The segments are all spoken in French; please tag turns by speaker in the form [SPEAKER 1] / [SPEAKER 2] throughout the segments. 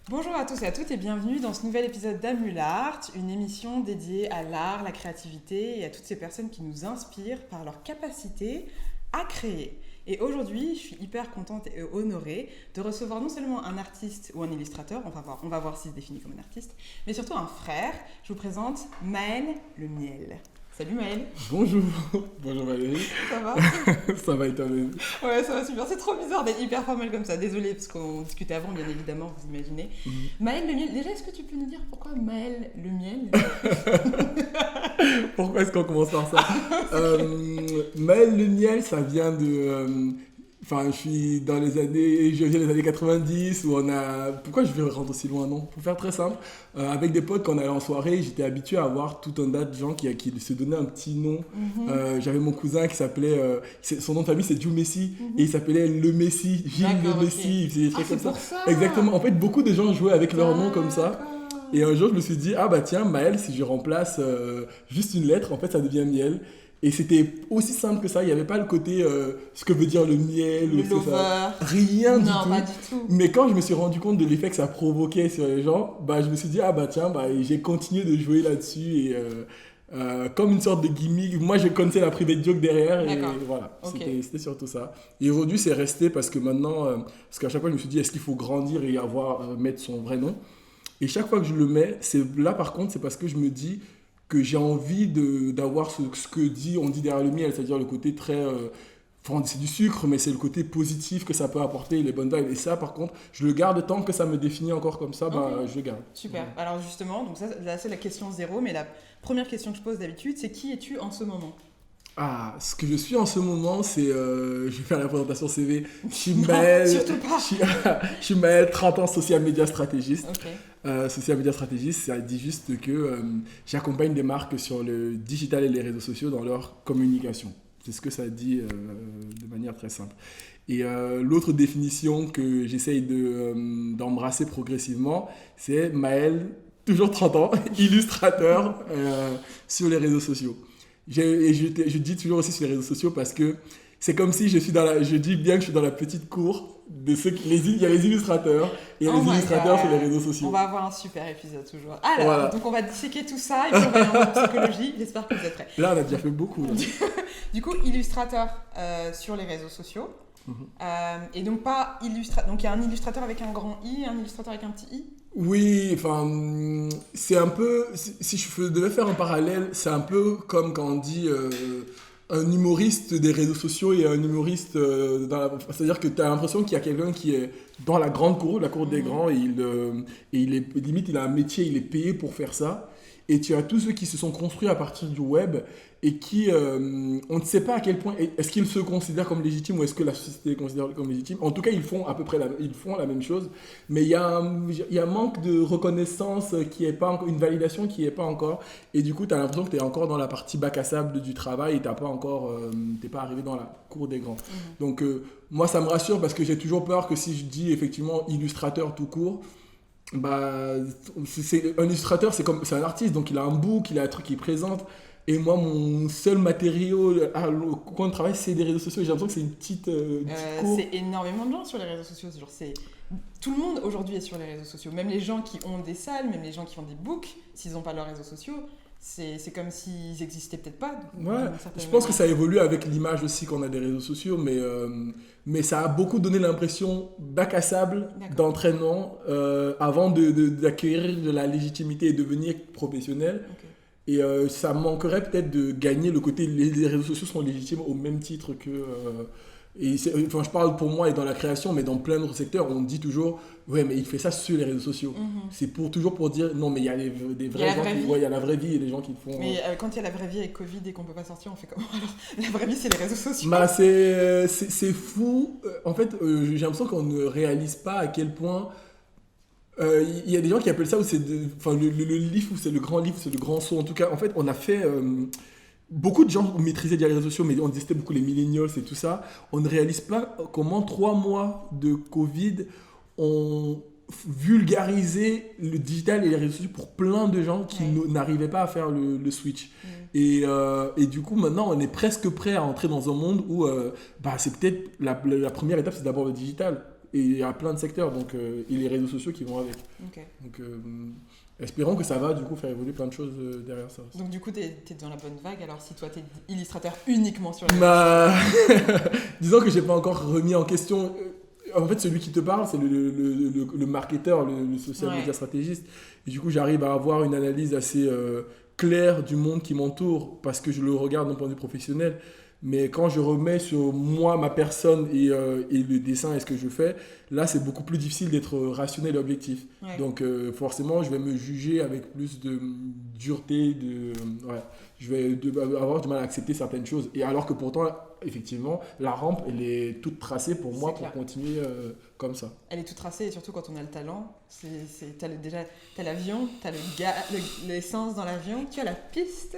[SPEAKER 1] Bonjour à tous et à toutes et bienvenue dans ce nouvel épisode d'Amulart, une émission dédiée à l'art, la créativité et à toutes ces personnes qui nous inspirent par leur capacité à créer. Et aujourd'hui, je suis hyper contente et honorée de recevoir non seulement un artiste ou un illustrateur, on va voir s'il se définit comme un artiste, mais surtout un frère. Je vous présente Maël Le Miel. Salut Maël.
[SPEAKER 2] Bonjour, bonjour Valérie.
[SPEAKER 1] Ça va?
[SPEAKER 2] Ça va et toi-même?
[SPEAKER 1] Ouais, ça va super. C'est trop bizarre d'être hyper formel comme ça. Désolée, parce qu'on discutait avant, bien évidemment, vous imaginez. Maël Le Miel, déjà, est-ce que tu peux nous dire pourquoi Maël Le Miel?
[SPEAKER 2] Pourquoi est-ce qu'on commence par ça? Maël Le Miel, ça vient de... Enfin, je suis dans les années... Je viens des années 90 où on a... Pourquoi je vais rentrer aussi loin, non? Pour faire très simple, avec des potes, quand on allait en soirée, j'étais habitué à voir tout un tas de gens qui se donnaient un petit nom. J'avais mon cousin qui s'appelait... son nom de famille, c'est Dieu Messi. Et il s'appelait Le Messi, Gilles Le Messi. Il faisait des trucs comme ça. Exactement. En fait, beaucoup de gens jouaient avec leur nom comme ça. Et un jour, je me suis dit, ah bah tiens, Maël, si je remplace juste une lettre, en fait, ça devient Miel. Et c'était aussi simple que ça, il n'y avait pas le côté ce que veut dire le miel,
[SPEAKER 1] le lover.
[SPEAKER 2] Rien du tout.
[SPEAKER 1] Non, pas du tout.
[SPEAKER 2] Mais quand je me suis rendu compte de l'effet que ça provoquait sur les gens, bah, je me suis dit, ah bah tiens, bah, j'ai continué de jouer là-dessus. Et comme une sorte de gimmick, moi je connaissais la private joke derrière. Et voilà,
[SPEAKER 1] Okay.
[SPEAKER 2] c'était surtout ça. Et aujourd'hui, c'est resté parce que maintenant, parce qu'à chaque fois, je me suis dit, est-ce qu'il faut grandir et mettre son vrai nom? Et chaque fois que je le mets, là par contre, c'est parce que je me dis que j'ai envie d'avoir ce que on dit derrière le miel, c'est-à-dire le côté très... enfin, c'est du sucre, mais c'est le côté positif que ça peut apporter, les bonnes vibes. Et ça, par contre, je le garde tant que ça me définit encore comme ça, bah, je le garde.
[SPEAKER 1] Super. Alors justement, donc ça, là, c'est la question zéro, mais la première question que je pose d'habitude, c'est qui es-tu en ce moment?
[SPEAKER 2] Ah, ce que je suis en ce moment, c'est... je vais faire la présentation CV. Je suis
[SPEAKER 1] Non,
[SPEAKER 2] Maël,
[SPEAKER 1] surtout pas.
[SPEAKER 2] je suis Maël, 30 ans, social media stratégiste.
[SPEAKER 1] Ok.
[SPEAKER 2] Social media stratégiste, ça dit juste que j'accompagne des marques sur le digital et les réseaux sociaux dans leur communication. C'est ce que ça dit de manière très simple. Et l'autre définition que j'essaye d'embrasser progressivement, c'est Maël, toujours 30 ans, illustrateur sur les réseaux sociaux. Je dis toujours aussi sur les réseaux sociaux parce que c'est comme si je dis bien que je suis dans la petite cour de il y a les illustrateurs et il y a les illustrateurs sur les réseaux sociaux.
[SPEAKER 1] On va avoir un super épisode toujours. Alors, voilà. Donc on va disséquer tout ça et puis on va aller en psychologie. J'espère que vous êtes prêts.
[SPEAKER 2] Là, on a déjà fait beaucoup.
[SPEAKER 1] Du coup, illustrateur sur les réseaux sociaux. Et donc pas illustrateur. Donc il y a un illustrateur avec un grand I et un illustrateur avec un petit I.
[SPEAKER 2] Oui, enfin, c'est un peu, si je devais faire un parallèle, c'est un peu comme quand on dit un humoriste des réseaux sociaux et un humoriste c'est-à-dire que tu as l'impression qu'il y a quelqu'un qui est dans la grande cour, la cour des grands, et il est, limite, il a un métier, il est payé pour faire ça. Et tu as tous ceux qui se sont construits à partir du web et qui, on ne sait pas à quel point, est-ce qu'ils se considèrent comme légitimes ou est-ce que la société les considère comme légitimes. En tout cas, ils font à peu près la même chose. Mais il y a un manque de reconnaissance qui est pas encore, une validation qui n'est pas encore. Et du coup, tu as l'impression que tu es encore dans la partie bac à sable du travail et tu n'es pas arrivé dans la cour des grands. Donc, moi, ça me rassure parce que j'ai toujours peur que si je dis effectivement illustrateur tout court, bah, un illustrateur, c'est un artiste, donc il a un book, il a un truc qu'il présente. Et moi, mon seul matériau au coin de travail, c'est des réseaux sociaux. J'ai l'impression que c'est une petite cour.
[SPEAKER 1] C'est énormément de gens sur les réseaux sociaux. Tout le monde aujourd'hui est sur les réseaux sociaux. Même les gens qui ont des salles, même les gens qui ont des books, s'ils n'ont pas leurs réseaux sociaux, c'est comme s'ils n'existaient peut-être pas.
[SPEAKER 2] Ouais, je pense que ça évolue avec l'image aussi qu'on a des réseaux sociaux, mais ça a beaucoup donné l'impression bac à sable d'entraînement avant d'acquérir de la légitimité et devenir professionnel.
[SPEAKER 1] Okay.
[SPEAKER 2] Et ça manquerait peut-être de gagner le côté les réseaux sociaux sont légitimes au même titre que... enfin, je parle pour moi et dans la création, mais dans plein d'autres secteurs, on dit toujours ouais, mais il fait ça sur les réseaux sociaux. C'est toujours pour dire non, mais il y a des vrais gens il y a la vraie vie et les gens qui le font.
[SPEAKER 1] Mais quand il y a la vraie vie avec Covid et qu'on peut pas sortir, on fait comment alors? La vraie vie, c'est les réseaux sociaux.
[SPEAKER 2] Bah, c'est fou. En fait, j'ai l'impression qu'on ne réalise pas à quel point. Il y a des gens qui appellent ça le livre, ou c'est le grand livre, c'est le grand saut. En tout cas, en fait, on a fait. Beaucoup de gens maîtrisaient déjà les réseaux sociaux, mais on disait beaucoup les millennials et tout ça. On ne réalise pas comment 3 mois de Covid ont vulgarisé le digital et les réseaux sociaux pour plein de gens qui n'arrivaient pas à faire le switch. Et du coup, maintenant, on est presque prêt à entrer dans un monde où c'est peut-être la première étape, c'est d'abord le digital. et il y a plein de secteurs, donc, et les réseaux sociaux qui vont avec.
[SPEAKER 1] Ok.
[SPEAKER 2] Donc, espérons que ça va du coup faire évoluer plein de choses derrière ça.
[SPEAKER 1] Donc du coup, t'es dans la bonne vague, alors si toi t'es illustrateur uniquement sur les
[SPEAKER 2] Bah, disons que j'ai pas encore remis en question. En fait, celui qui te parle, c'est le marketeur, le social media stratégiste. Et du coup, j'arrive à avoir une analyse assez claire du monde qui m'entoure parce que je le regarde d'un point de vue professionnel. Mais quand je remets sur moi, ma personne et le dessin et ce que je fais, là, c'est beaucoup plus difficile d'être rationnel et objectif.
[SPEAKER 1] Ouais.
[SPEAKER 2] Donc, forcément, je vais me juger avec plus de dureté, ouais. Je vais avoir du mal à accepter certaines choses. Et alors que pourtant, effectivement, la rampe, elle est toute tracée pour moi pour continuer comme ça.
[SPEAKER 1] Elle est toute tracée et surtout quand on a le talent, déjà, t'as l'avion, t'as l'essence dans l'avion, tu as la piste.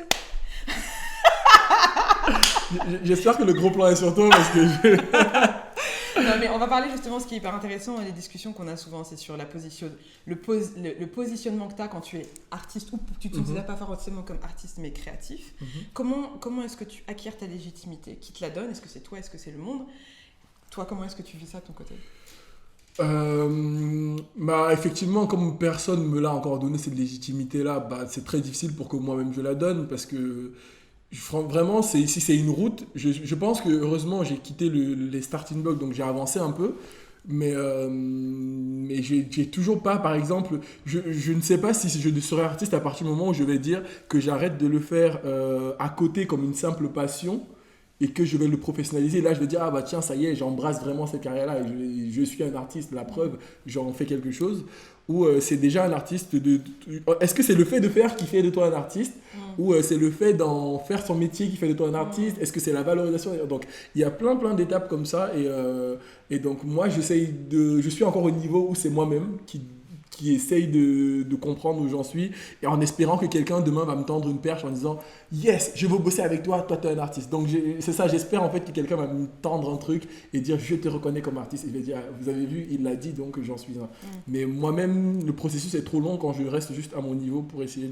[SPEAKER 2] J'espère que le gros plan est sur toi parce que
[SPEAKER 1] Non, mais on va parler justement, ce qui est hyper intéressant, les discussions qu'on a souvent, c'est sur le positionnement que tu as quand tu es artiste, ou tu ne te considères pas forcément comme artiste, mais créatif. Comment est-ce que tu acquiers ta légitimité? Qui te la donne? Est-ce que c'est toi? Est-ce que c'est le monde? Toi, comment est-ce que tu vis ça de ton côté?
[SPEAKER 2] Bah, effectivement, comme personne me l'a encore donné cette légitimité-là, bah, c'est très difficile pour que moi-même je la donne parce que vraiment, si c'est une route, je pense que heureusement j'ai quitté les starting blocks, donc j'ai avancé un peu, mais j'ai toujours pas, par exemple, je ne sais pas si je serai artiste à partir du moment où je vais dire que j'arrête de le faire à côté comme une simple passion et que je vais le professionnaliser. Là, je vais dire, ah bah tiens, ça y est, j'embrasse vraiment cette carrière-là et je suis un artiste, la preuve, j'en fais quelque chose. Ou c'est déjà un artiste est-ce que c'est le fait de faire qui fait de toi un artiste ou c'est le fait d'en faire son métier qui fait de toi un artiste? Est-ce que c'est la valorisation? Donc il y a plein d'étapes comme ça et donc moi je suis encore au niveau où c'est moi-même qui essaye de comprendre où j'en suis et en espérant que quelqu'un demain va me tendre une perche en disant yes, je veux bosser avec toi, toi tu es un artiste. Donc c'est ça, j'espère en fait que quelqu'un va me tendre un truc et dire je te reconnais comme artiste et je vais dire vous avez vu, il l'a dit donc j'en suis un. Mais moi-même le processus est trop long quand je reste juste à mon niveau pour essayer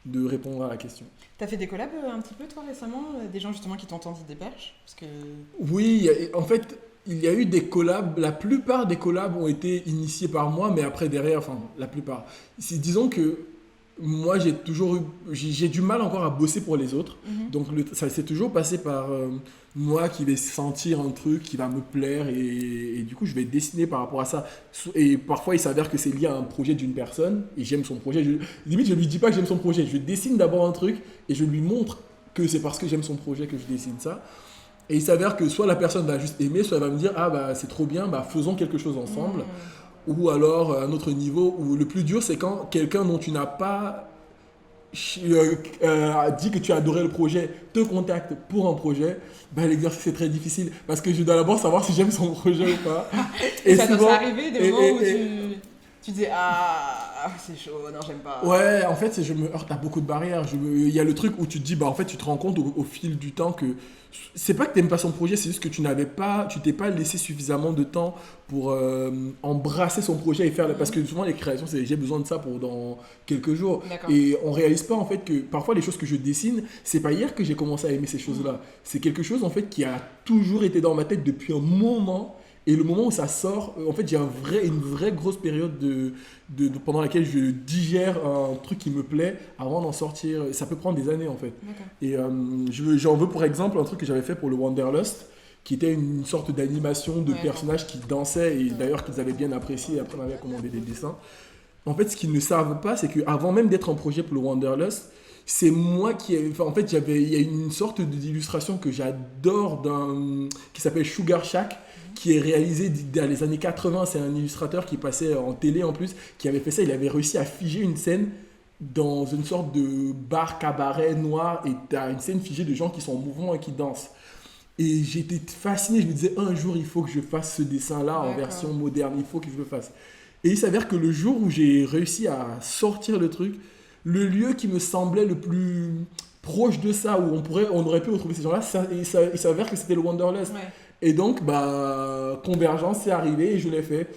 [SPEAKER 2] de répondre à la question.
[SPEAKER 1] T'as fait des collabs un petit peu toi récemment, des gens justement qui t'ont tendu des perches? Parce que...
[SPEAKER 2] Oui, en fait il y a eu des collabs, la plupart des collabs ont été initiés par moi, mais après derrière, enfin la plupart. Disons que moi j'ai du mal encore à bosser pour les autres, donc ça s'est toujours passé par moi qui vais sentir un truc qui va me plaire et du coup je vais dessiner par rapport à ça. Et parfois il s'avère que c'est lié à un projet d'une personne et j'aime son projet. Limite je lui dis pas que j'aime son projet, je dessine d'abord un truc et je lui montre que c'est parce que j'aime son projet que je dessine ça. Et il s'avère que soit la personne va juste aimer, soit elle va me dire « Ah bah c'est trop bien, bah faisons quelque chose ensemble ». Ou alors un autre niveau où le plus dur c'est quand quelqu'un dont tu n'as pas dit que tu as adoré le projet te contacte pour un projet, bah, l'exercice est très difficile parce que je dois d'abord savoir si j'aime son projet ou pas.
[SPEAKER 1] Et ça doit arriver des moments où tu dis ah c'est chaud, non j'aime pas.
[SPEAKER 2] Ouais, en fait je me heurte à beaucoup de barrières. Il y a le truc où tu te dis bah en fait tu te rends compte au fil du temps que c'est pas que t'aimes pas son projet, c'est juste que tu t'es pas laissé suffisamment de temps pour embrasser son projet et faire parce que souvent les créations c'est j'ai besoin de ça pour dans quelques jours.
[SPEAKER 1] D'accord.
[SPEAKER 2] Et on réalise pas en fait que parfois les choses que je dessine c'est pas hier que j'ai commencé à aimer ces choses-là, c'est quelque chose en fait qui a toujours été dans ma tête depuis un moment. Et le moment où ça sort, en fait, j'ai une vraie grosse période pendant laquelle je digère un truc qui me plaît avant d'en sortir. Ça peut prendre des années, en fait.
[SPEAKER 1] D'accord.
[SPEAKER 2] Et j'en veux pour exemple un truc que j'avais fait pour le Wanderlust, qui était une sorte d'animation de personnages qui dansaient et d'ailleurs qu'ils avaient bien apprécié. Après, on m'avait commandé des dessins. En fait, ce qu'ils ne savent pas, c'est qu'avant même d'être un projet pour le Wanderlust, c'est moi en fait, il y a une sorte d'illustration que j'adore qui s'appelle Sugar Shack, qui est réalisé dans les années 80. C'est un illustrateur qui passait en télé en plus, qui avait fait ça. Il avait réussi à figer une scène dans une sorte de bar cabaret noir et tu as une scène figée de gens qui sont en mouvement et qui dansent. Et j'étais fasciné, je me disais un jour il faut que je fasse ce dessin-là en version moderne, il faut que je le fasse. Et il s'avère que le jour où j'ai réussi à sortir le truc, le lieu qui me semblait le plus proche de ça, où on aurait pu retrouver ces gens-là, il s'avère que c'était le Wanderlust.
[SPEAKER 1] Ouais.
[SPEAKER 2] Et donc, Convergence est arrivé et je l'ai fait.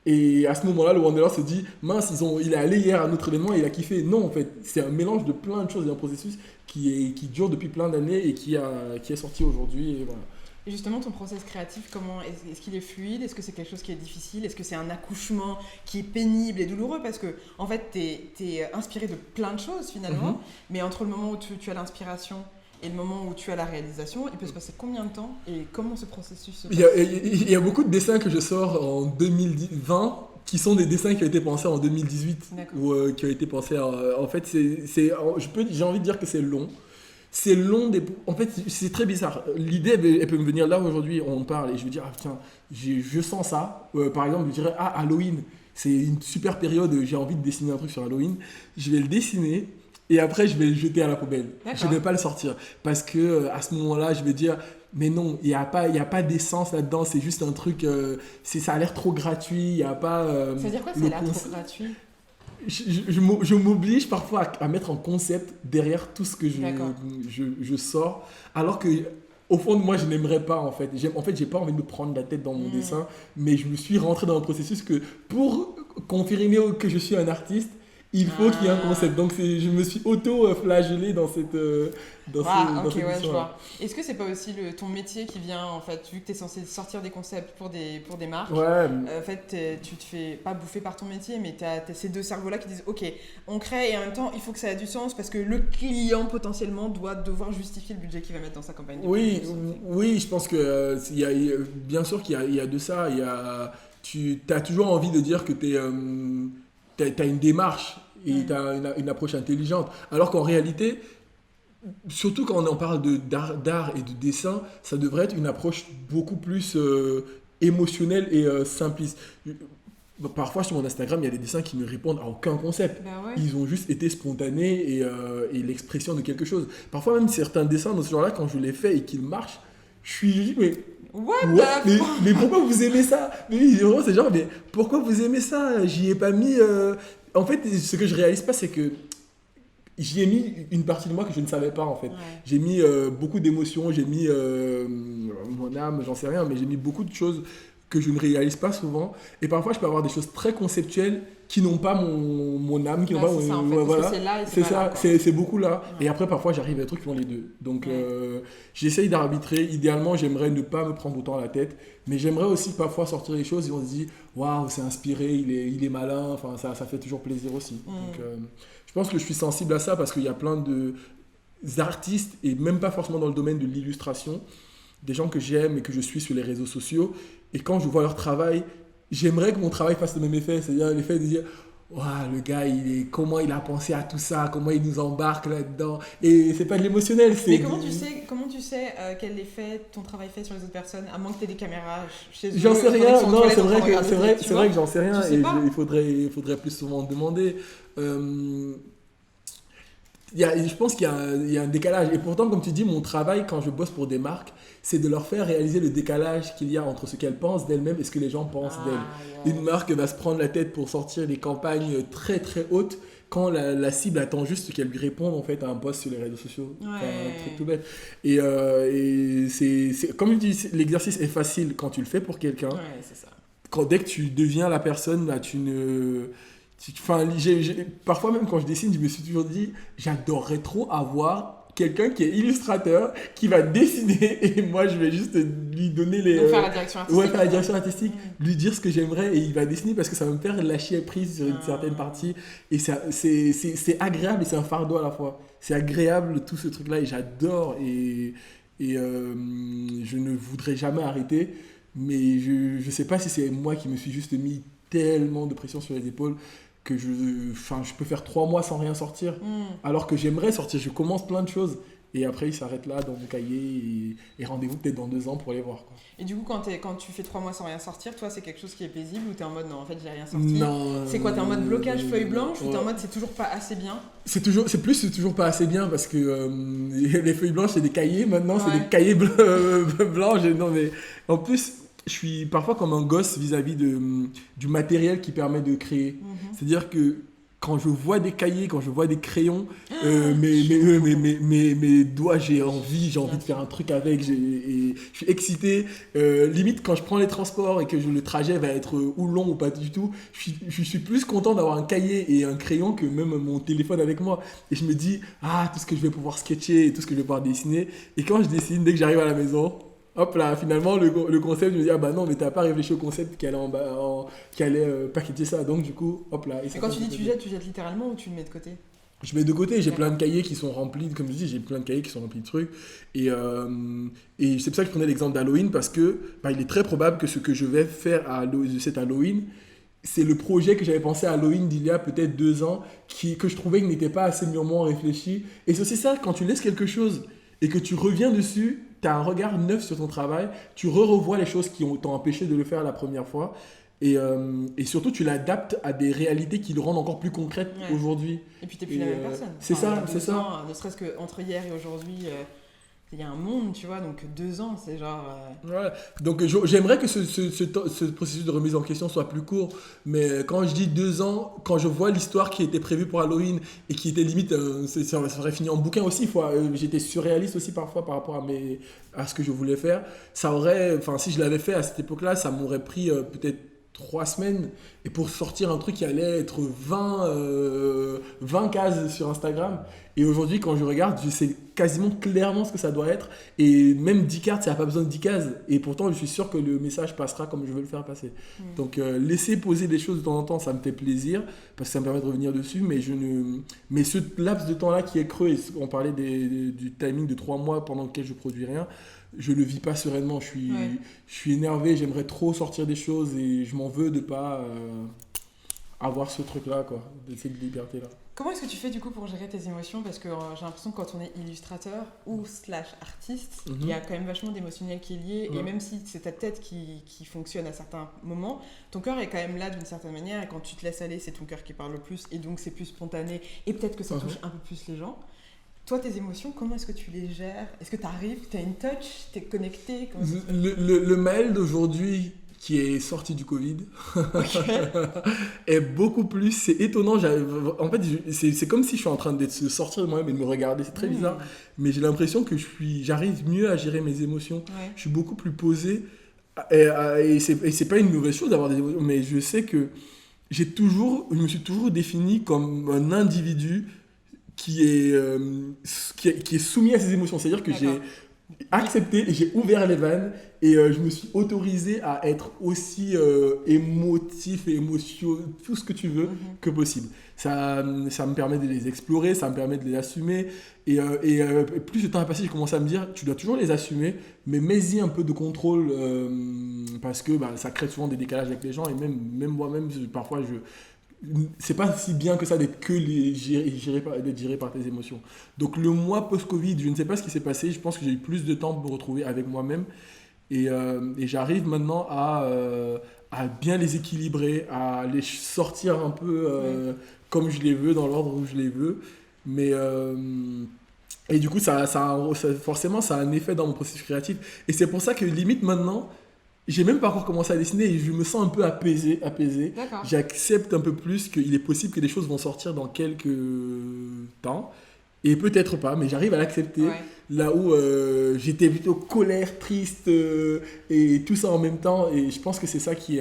[SPEAKER 2] Et à ce moment-là, le Wanderlust se dit, mince, il est allé hier à notre événement et il a kiffé. Non, en fait, c'est un mélange de plein de choses. Il y a un processus qui dure depuis plein d'années et qui est sorti aujourd'hui. Et voilà.
[SPEAKER 1] Et justement, ton process créatif, comment est-ce qu'il est fluide? Est-ce que c'est quelque chose qui est difficile? Est-ce que c'est un accouchement qui est pénible et douloureux? Parce que, en fait, t'es inspiré de plein de choses finalement, mais entre le moment où tu as l'inspiration et le moment où tu as la réalisation, il peut se passer combien de temps et comment ce processus se passe?
[SPEAKER 2] Il y a beaucoup de dessins que je sors en 2020 qui sont des dessins qui ont été pensés en 2018 ou qui ont été pensés en fait j'ai envie de dire que c'est long. C'est long, en fait, c'est très bizarre. L'idée, elle peut me venir là aujourd'hui, on parle et je vais dire, ah tiens, je sens ça. Par exemple, je dirais, ah, Halloween, c'est une super période, j'ai envie de dessiner un truc sur Halloween. Je vais le dessiner et après, je vais le jeter à la poubelle. Je ne vais pas le sortir. Parce que à ce moment-là, je vais dire, mais non, il n'y a pas d'essence là-dedans, c'est juste un truc, ça a l'air trop gratuit, il n'y a pas.
[SPEAKER 1] Ça veut dire quoi, c'est là trop gratuit?
[SPEAKER 2] Je m'oblige parfois à mettre en concept derrière tout ce que je sors, alors que au fond de moi, je n'aimerais pas en fait. J'ai pas envie de me prendre la tête dans mon dessin, mais je me suis rentré dans un processus que pour confirmer que je suis un artiste, il faut qu'il y ait un concept. Donc je me suis auto-flagellé dans cette
[SPEAKER 1] je vois. Est-ce que c'est pas aussi ton métier qui vient, en fait, vu que tu es censé sortir des concepts pour des marques, en fait, tu te fais pas bouffer par ton métier, mais tu as ces deux cerveaux-là qui disent, ok, on crée et en même temps, il faut que ça ait du sens parce que le client, potentiellement, doit devoir justifier le budget qu'il va mettre dans sa campagne de publicité.
[SPEAKER 2] Oui, je pense que bien sûr qu'il y a de ça. Tu as toujours envie de dire que tu as une démarche et tu as une approche intelligente. Alors qu'en réalité, surtout quand on en parle d'art et de dessin, ça devrait être une approche beaucoup plus émotionnelle et simpliste. Parfois sur mon Instagram, il y a des dessins qui ne répondent à aucun concept. Ils ont juste été spontanés et l'expression de quelque chose. Parfois même certains dessins dans ce genre-là, quand je les fais et qu'ils marchent, je suis mais mais pourquoi vous aimez ça? Mais vraiment, c'est genre, mais pourquoi vous aimez ça? J'y ai pas mis. En fait, ce que je réalise pas, c'est que j'y ai mis une partie de moi que je ne savais pas en fait. J'ai mis beaucoup d'émotions, j'ai mis mon âme, j'en sais rien, mais j'ai mis beaucoup de choses que je ne réalise pas souvent. Et parfois, je peux avoir des choses très conceptuelles qui n'ont pas mon âme, qui n'ont pas
[SPEAKER 1] mon... Ça, en fait, voilà. C'est là et
[SPEAKER 2] c'est ça, c'est beaucoup là. Et après, parfois, j'arrive à des trucs qui ont les deux. Donc, j'essaye d'arbitrer. Idéalement, j'aimerais ne pas me prendre autant la tête. Mais j'aimerais aussi parfois sortir les choses et on se dit, waouh, c'est inspiré, il est malin. Enfin, ça fait toujours plaisir aussi. Donc, je pense que je suis sensible à ça parce qu'il y a plein d'artistes, et même pas forcément dans le domaine de l'illustration, des gens que j'aime et que je suis sur les réseaux sociaux. Et quand je vois leur travail, j'aimerais que mon travail fasse le même effet. C'est-à-dire l'effet de dire, wow, le gars, comment il a pensé à tout ça, comment il nous embarque là-dedans. Et c'est pas de l'émotionnel.
[SPEAKER 1] Mais comment tu sais quel effet ton travail fait sur les autres personnes, à moins que tu aies des caméras chez eux?
[SPEAKER 2] J'en sais rien. Non, c'est vrai que j'en sais rien. Et il faudrait plus souvent demander. Je pense qu'il y a un décalage. Et pourtant, comme tu dis, mon travail, quand je bosse pour des marques, c'est de leur faire réaliser le décalage qu'il y a entre ce qu'elles pensent d'elles-mêmes et ce que les gens pensent d'elles. Une marque va se prendre la tête pour sortir des campagnes très très hautes quand la cible attend juste qu'elle lui réponde en fait à un post sur les réseaux sociaux. Enfin, un truc tout bête. Et comme je dis, l'exercice est facile quand tu le fais pour quelqu'un.
[SPEAKER 1] C'est ça.
[SPEAKER 2] Dès que tu deviens la personne, là, parfois même quand je dessine, je me suis toujours dit, j'adorerais trop avoir quelqu'un qui est illustrateur, qui va dessiner et moi je vais juste lui donner
[SPEAKER 1] Donc faire la direction artistique.
[SPEAKER 2] Faire la direction artistique, lui dire ce que j'aimerais et il va dessiner parce que ça va me faire lâcher prise sur une certaine partie et c'est agréable et c'est un fardeau à la fois. C'est agréable tout ce truc-là et j'adore et je ne voudrais jamais arrêter, mais je sais pas si c'est moi qui me suis juste mis tellement de pression sur les épaules que je peux faire 3 mois sans rien sortir, alors que j'aimerais sortir. Je commence plein de choses et après il s'arrête là dans mon cahier et rendez-vous peut-être dans 2 ans pour les voir, quoi.
[SPEAKER 1] Et du coup quand tu fais 3 mois sans rien sortir, toi c'est quelque chose qui est paisible ou t'es en mode non en fait j'ai rien sorti?
[SPEAKER 2] Non.
[SPEAKER 1] C'est quoi, t'es en mode blocage feuille blanche ou t'es en mode c'est toujours pas assez bien?
[SPEAKER 2] C'est toujours pas assez bien parce que les feuilles blanches c'est des cahiers maintenant, c'est des cahiers blancs. Non mais en plus je suis parfois comme un gosse vis-à-vis du matériel qui permet de créer. C'est-à-dire que quand je vois des cahiers, quand je vois des crayons, mes doigts, j'ai envie de faire un truc avec, je suis excité. Limite, quand je prends les transports et que le trajet va être ou long ou pas du tout, je suis plus content d'avoir un cahier et un crayon que même mon téléphone avec moi. Et je me dis, tout ce que je vais pouvoir sketcher et tout ce que je vais pouvoir dessiner. Et quand je dessine, dès que j'arrive à la maison, Hop là, finalement, le concept, je me dis, ah bah non, mais t'as pas réfléchi au concept qui allait, qui allait packager ça. Donc, du coup, hop là. Et
[SPEAKER 1] Et quand tu dis tu jettes littéralement ou tu le mets de côté?
[SPEAKER 2] je mets de côté, j'ai plein de
[SPEAKER 1] D'accord.
[SPEAKER 2] cahiers qui sont remplis, comme je dis, j'ai plein de cahiers qui sont remplis de trucs. Et c'est pour ça que je prenais l'exemple d'Halloween, parce que bah, il est très probable que ce que je vais faire cet Halloween, c'est le projet que j'avais pensé à Halloween d'il y a peut-être 2 ans, que je trouvais qu'il n'était pas assez mûrement réfléchi. Et c'est aussi ça, quand tu laisses quelque chose et que tu reviens dessus, tu as un regard neuf sur ton travail, tu revois les choses qui t'ont empêché de le faire la première fois. Et surtout, tu l'adaptes à des réalités qui le rendent encore plus concrètes
[SPEAKER 1] Ouais.
[SPEAKER 2] aujourd'hui.
[SPEAKER 1] Et puis t'es plus
[SPEAKER 2] Et,
[SPEAKER 1] la même personne.
[SPEAKER 2] c'est
[SPEAKER 1] Enfin, il y
[SPEAKER 2] ça,
[SPEAKER 1] a
[SPEAKER 2] c'est
[SPEAKER 1] 2 ans,
[SPEAKER 2] ça.
[SPEAKER 1] ne serait-ce qu'entre hier et aujourd'hui, il y a un monde, tu vois, donc 2 ans, c'est genre...
[SPEAKER 2] Ouais. Donc j'aimerais que ce processus de remise en question soit plus court, mais quand je dis 2 ans, quand je vois l'histoire qui était prévue pour Halloween et qui était limite, ça aurait fini en bouquin aussi, j'étais surréaliste aussi parfois par rapport à ce que je voulais faire, enfin si je l'avais fait à cette époque-là, ça m'aurait pris peut-être 3 semaines, et pour sortir un truc qui allait être 20 cases sur Instagram. Et aujourd'hui, quand je regarde, je sais quasiment clairement ce que ça doit être. Et même 10 cartes, ça n'a pas besoin de 10 cases. Et pourtant, je suis sûr que le message passera comme je veux le faire passer. Donc, laisser poser des choses de temps en temps, ça me fait plaisir, parce que ça me permet de revenir dessus. Mais ce laps de temps-là qui est creux, et on parlait du timing de 3 mois pendant lequel je produis rien, je le vis pas sereinement.
[SPEAKER 1] Ouais.
[SPEAKER 2] Je suis énervé, j'aimerais trop sortir des choses et je m'en veux de pas avoir ce truc-là, quoi, de cette liberté-là.
[SPEAKER 1] Comment est-ce que tu fais du coup pour gérer tes émotions? Parce que j'ai l'impression que quand on est illustrateur ou slash artiste, il y a quand même vachement d'émotionnel qui est lié.
[SPEAKER 2] Ouais.
[SPEAKER 1] Et même si c'est ta tête qui fonctionne à certains moments, ton cœur est quand même là d'une certaine manière. Et quand tu te laisses aller, c'est ton cœur qui parle le plus. Et donc c'est plus spontané. Et peut-être que ça touche un peu plus les gens. Toi, tes émotions, comment est-ce que tu les gères? Est-ce que tu arrives, tu as une touch, tu es connecté? Comment ça se passe?
[SPEAKER 2] Le Maël d'aujourd'hui qui est sorti du Covid
[SPEAKER 1] Ok.
[SPEAKER 2] est beaucoup plus. C'est étonnant. En fait, c'est comme si je suis en train de sortir de moi-même et de me regarder. C'est très bizarre. Mais j'ai l'impression que j'arrive mieux à gérer mes émotions.
[SPEAKER 1] Ouais.
[SPEAKER 2] Je suis beaucoup plus posé. Et c'est pas une mauvaise chose d'avoir des émotions, mais je sais que je me suis toujours défini comme un individu qui est soumis à ses émotions. C'est-à-dire que j'ai
[SPEAKER 1] D'accord.
[SPEAKER 2] accepté et j'ai ouvert les vannes et je me suis autorisé à être aussi émotif et tout ce que tu veux que possible. Ça me permet de les explorer, ça me permet de les assumer et plus le temps a passé, j'ai commencé à me dire tu dois toujours les assumer, mais mets-y un peu de contrôle parce que ça crée souvent des décalages avec les gens et même moi-même parfois c'est pas si bien que ça d'être d'être géré par tes émotions. Donc le mois post-Covid, je ne sais pas ce qui s'est passé, je pense que j'ai eu plus de temps pour me retrouver avec moi-même et j'arrive maintenant à bien les équilibrer, à les sortir un peu comme je les veux, dans l'ordre où je les veux. Mais et du coup, forcément, ça a un effet dans mon processus créatif. Et c'est pour ça que limite maintenant, j'ai même pas encore commencé à dessiner et je me sens un peu apaisé.
[SPEAKER 1] D'accord.
[SPEAKER 2] J'accepte un peu plus qu'il est possible que des choses vont sortir dans quelques temps. Et peut-être pas, mais j'arrive à l'accepter.
[SPEAKER 1] Ouais.
[SPEAKER 2] Là où j'étais plutôt colère, triste et tout ça en même temps. Et je pense que c'est ça tu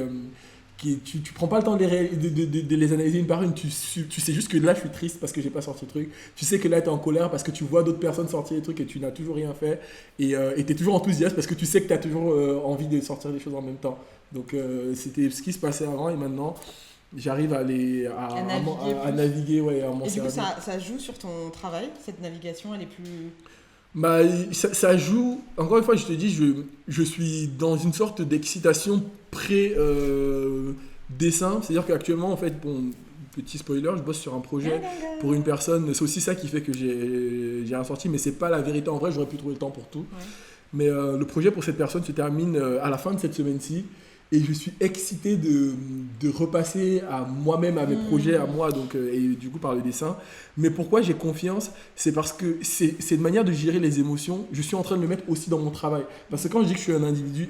[SPEAKER 2] prends pas le temps de les analyser une par une. Tu sais juste que là, je suis triste parce que j'ai pas sorti le truc. Tu sais que là, tu es en colère parce que tu vois d'autres personnes sortir des trucs et tu n'as toujours rien fait. Et tu es toujours enthousiaste parce que tu sais que tu as toujours envie de sortir des choses en même temps. Donc, c'était ce qui se passait avant et maintenant, j'arrive à naviguer ouais, à m'en
[SPEAKER 1] Et du coup,
[SPEAKER 2] servir.
[SPEAKER 1] ça joue sur ton travail, cette navigation, elle est plus...
[SPEAKER 2] Bah, ça joue, encore une fois, je te dis, je suis dans une sorte d'excitation pré-dessin. C'est-à-dire qu'actuellement, en fait, bon, petit spoiler, je bosse sur un projet pour une personne. C'est aussi ça qui fait que j'ai rien sorti, mais c'est pas la vérité. En vrai, j'aurais pu trouver le temps pour tout.
[SPEAKER 1] Ouais.
[SPEAKER 2] Mais le projet pour cette personne se termine à la fin de cette semaine-ci. Et je suis excité de repasser à moi-même, à mes projets, à moi, donc, et du coup par le dessin. Mais pourquoi j'ai confiance? C'est parce que c'est une manière de gérer les émotions. Je suis en train de le mettre aussi dans mon travail. Parce que quand je dis que je suis un individu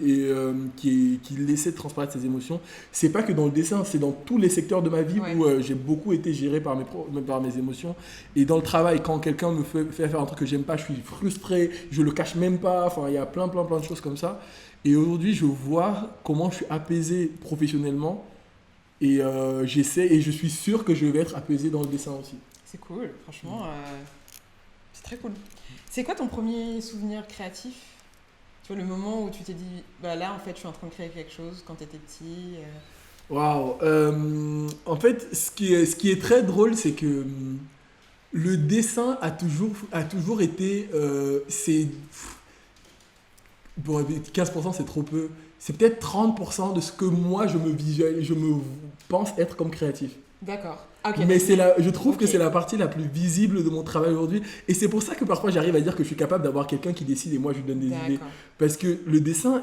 [SPEAKER 2] qui laissait transparaître ses émotions, c'est pas que dans le dessin, c'est dans tous les secteurs de ma vie où j'ai beaucoup été géré par mes émotions. Et dans le travail, quand quelqu'un me fait faire un truc que j'aime pas, je suis frustré, je le cache même pas. Enfin, il y a plein de choses comme ça. Et aujourd'hui, je vois comment je suis apaisé professionnellement et j'essaie et je suis sûr que je vais être apaisé dans le dessin aussi.
[SPEAKER 1] C'est cool, franchement, c'est très cool. C'est quoi ton premier souvenir créatif? Tu vois, le moment où tu t'es dit, bah là, en fait, je suis en train de créer quelque chose quand tu étais petit.
[SPEAKER 2] Waouh. En fait, ce qui est très drôle, c'est que le dessin a toujours été. Bon, 15% c'est trop peu. C'est peut-être 30% de ce que moi je me pense être comme créatif.
[SPEAKER 1] D'accord. Ah, ok,
[SPEAKER 2] Mais
[SPEAKER 1] donc,
[SPEAKER 2] je trouve que
[SPEAKER 1] ok.
[SPEAKER 2] c'est la partie la plus visible de mon travail aujourd'hui. Et c'est pour ça que parfois j'arrive à dire que je suis capable d'avoir quelqu'un qui décide et moi je lui donne des idées.
[SPEAKER 1] D'accord.
[SPEAKER 2] Parce que le dessin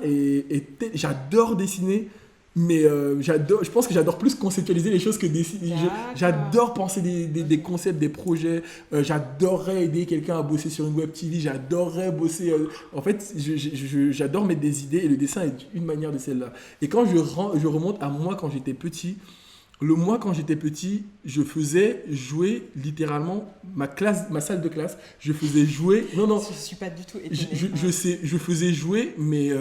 [SPEAKER 2] j'adore dessiner, mais je pense que j'adore plus conceptualiser les choses que dessiner.
[SPEAKER 1] D'accord.
[SPEAKER 2] J'adore penser des
[SPEAKER 1] Ok.
[SPEAKER 2] concepts, des projets. J'adorerais aider quelqu'un à bosser sur une web TV. J'adorerais bosser. En fait, j'adore mettre des idées et le dessin est une manière de celle-là. Et quand je remonte à moi quand j'étais petit, quand j'étais petit, je faisais jouer littéralement ma salle de classe. Je faisais jouer. Non, non,
[SPEAKER 1] Je suis pas du tout
[SPEAKER 2] je,
[SPEAKER 1] étonnée.
[SPEAKER 2] je, je sais, je faisais jouer, mais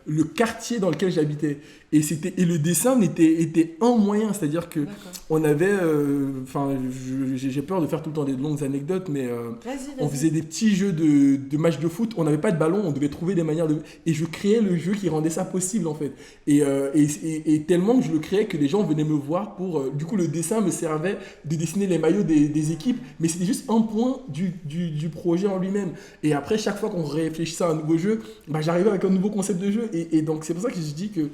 [SPEAKER 2] le quartier dans lequel j'habitais. Et le dessin était un moyen, c'est-à-dire que
[SPEAKER 1] D'accord.
[SPEAKER 2] on avait. Enfin, j'ai peur de faire tout le temps des longues anecdotes, mais
[SPEAKER 1] Vas-y,
[SPEAKER 2] on
[SPEAKER 1] vas-y.
[SPEAKER 2] faisait des petits jeux de matchs de foot. On n'avait pas de ballon, on devait trouver des manières de. Et je créais le jeu qui rendait ça possible, en fait. Et tellement que je le créais que les gens venaient me voir pour. Du coup, le dessin me servait de dessiner les maillots des équipes, mais c'était juste un point du projet en lui-même. Et après, chaque fois qu'on réfléchissait à un nouveau jeu, bah, j'arrivais avec un nouveau concept de jeu. Et donc, c'est pour ça que je dis que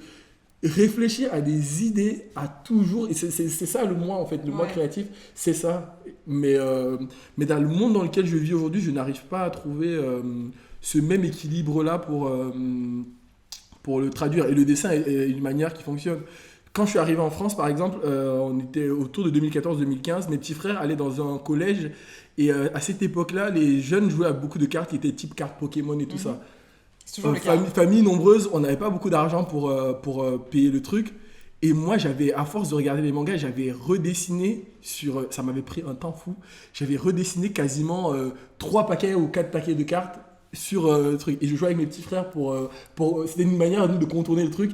[SPEAKER 2] réfléchir à des idées a toujours. Et c'est ça le moi, en fait. Le moi
[SPEAKER 1] Ouais.
[SPEAKER 2] créatif, c'est ça. Mais dans le monde dans lequel je vis aujourd'hui, je n'arrive pas à trouver ce même équilibre-là pour le traduire. Et le dessin est une manière qui fonctionne. Quand je suis arrivé en France, par exemple, on était autour de 2014-2015. Mes petits frères allaient dans un collège. Et à cette époque-là, les jeunes jouaient à beaucoup de cartes qui étaient type cartes Pokémon et tout
[SPEAKER 1] Mhm.
[SPEAKER 2] ça.
[SPEAKER 1] C'est toujours le cas.
[SPEAKER 2] Famille nombreuse, on n'avait pas beaucoup d'argent pour payer le truc. Et moi, à force de regarder les mangas, j'avais redessiné ça m'avait pris un temps fou. J'avais redessiné quasiment 3 paquets ou 4 paquets de cartes sur le truc. Et je jouais avec mes petits frères c'était une manière à nous de contourner le truc.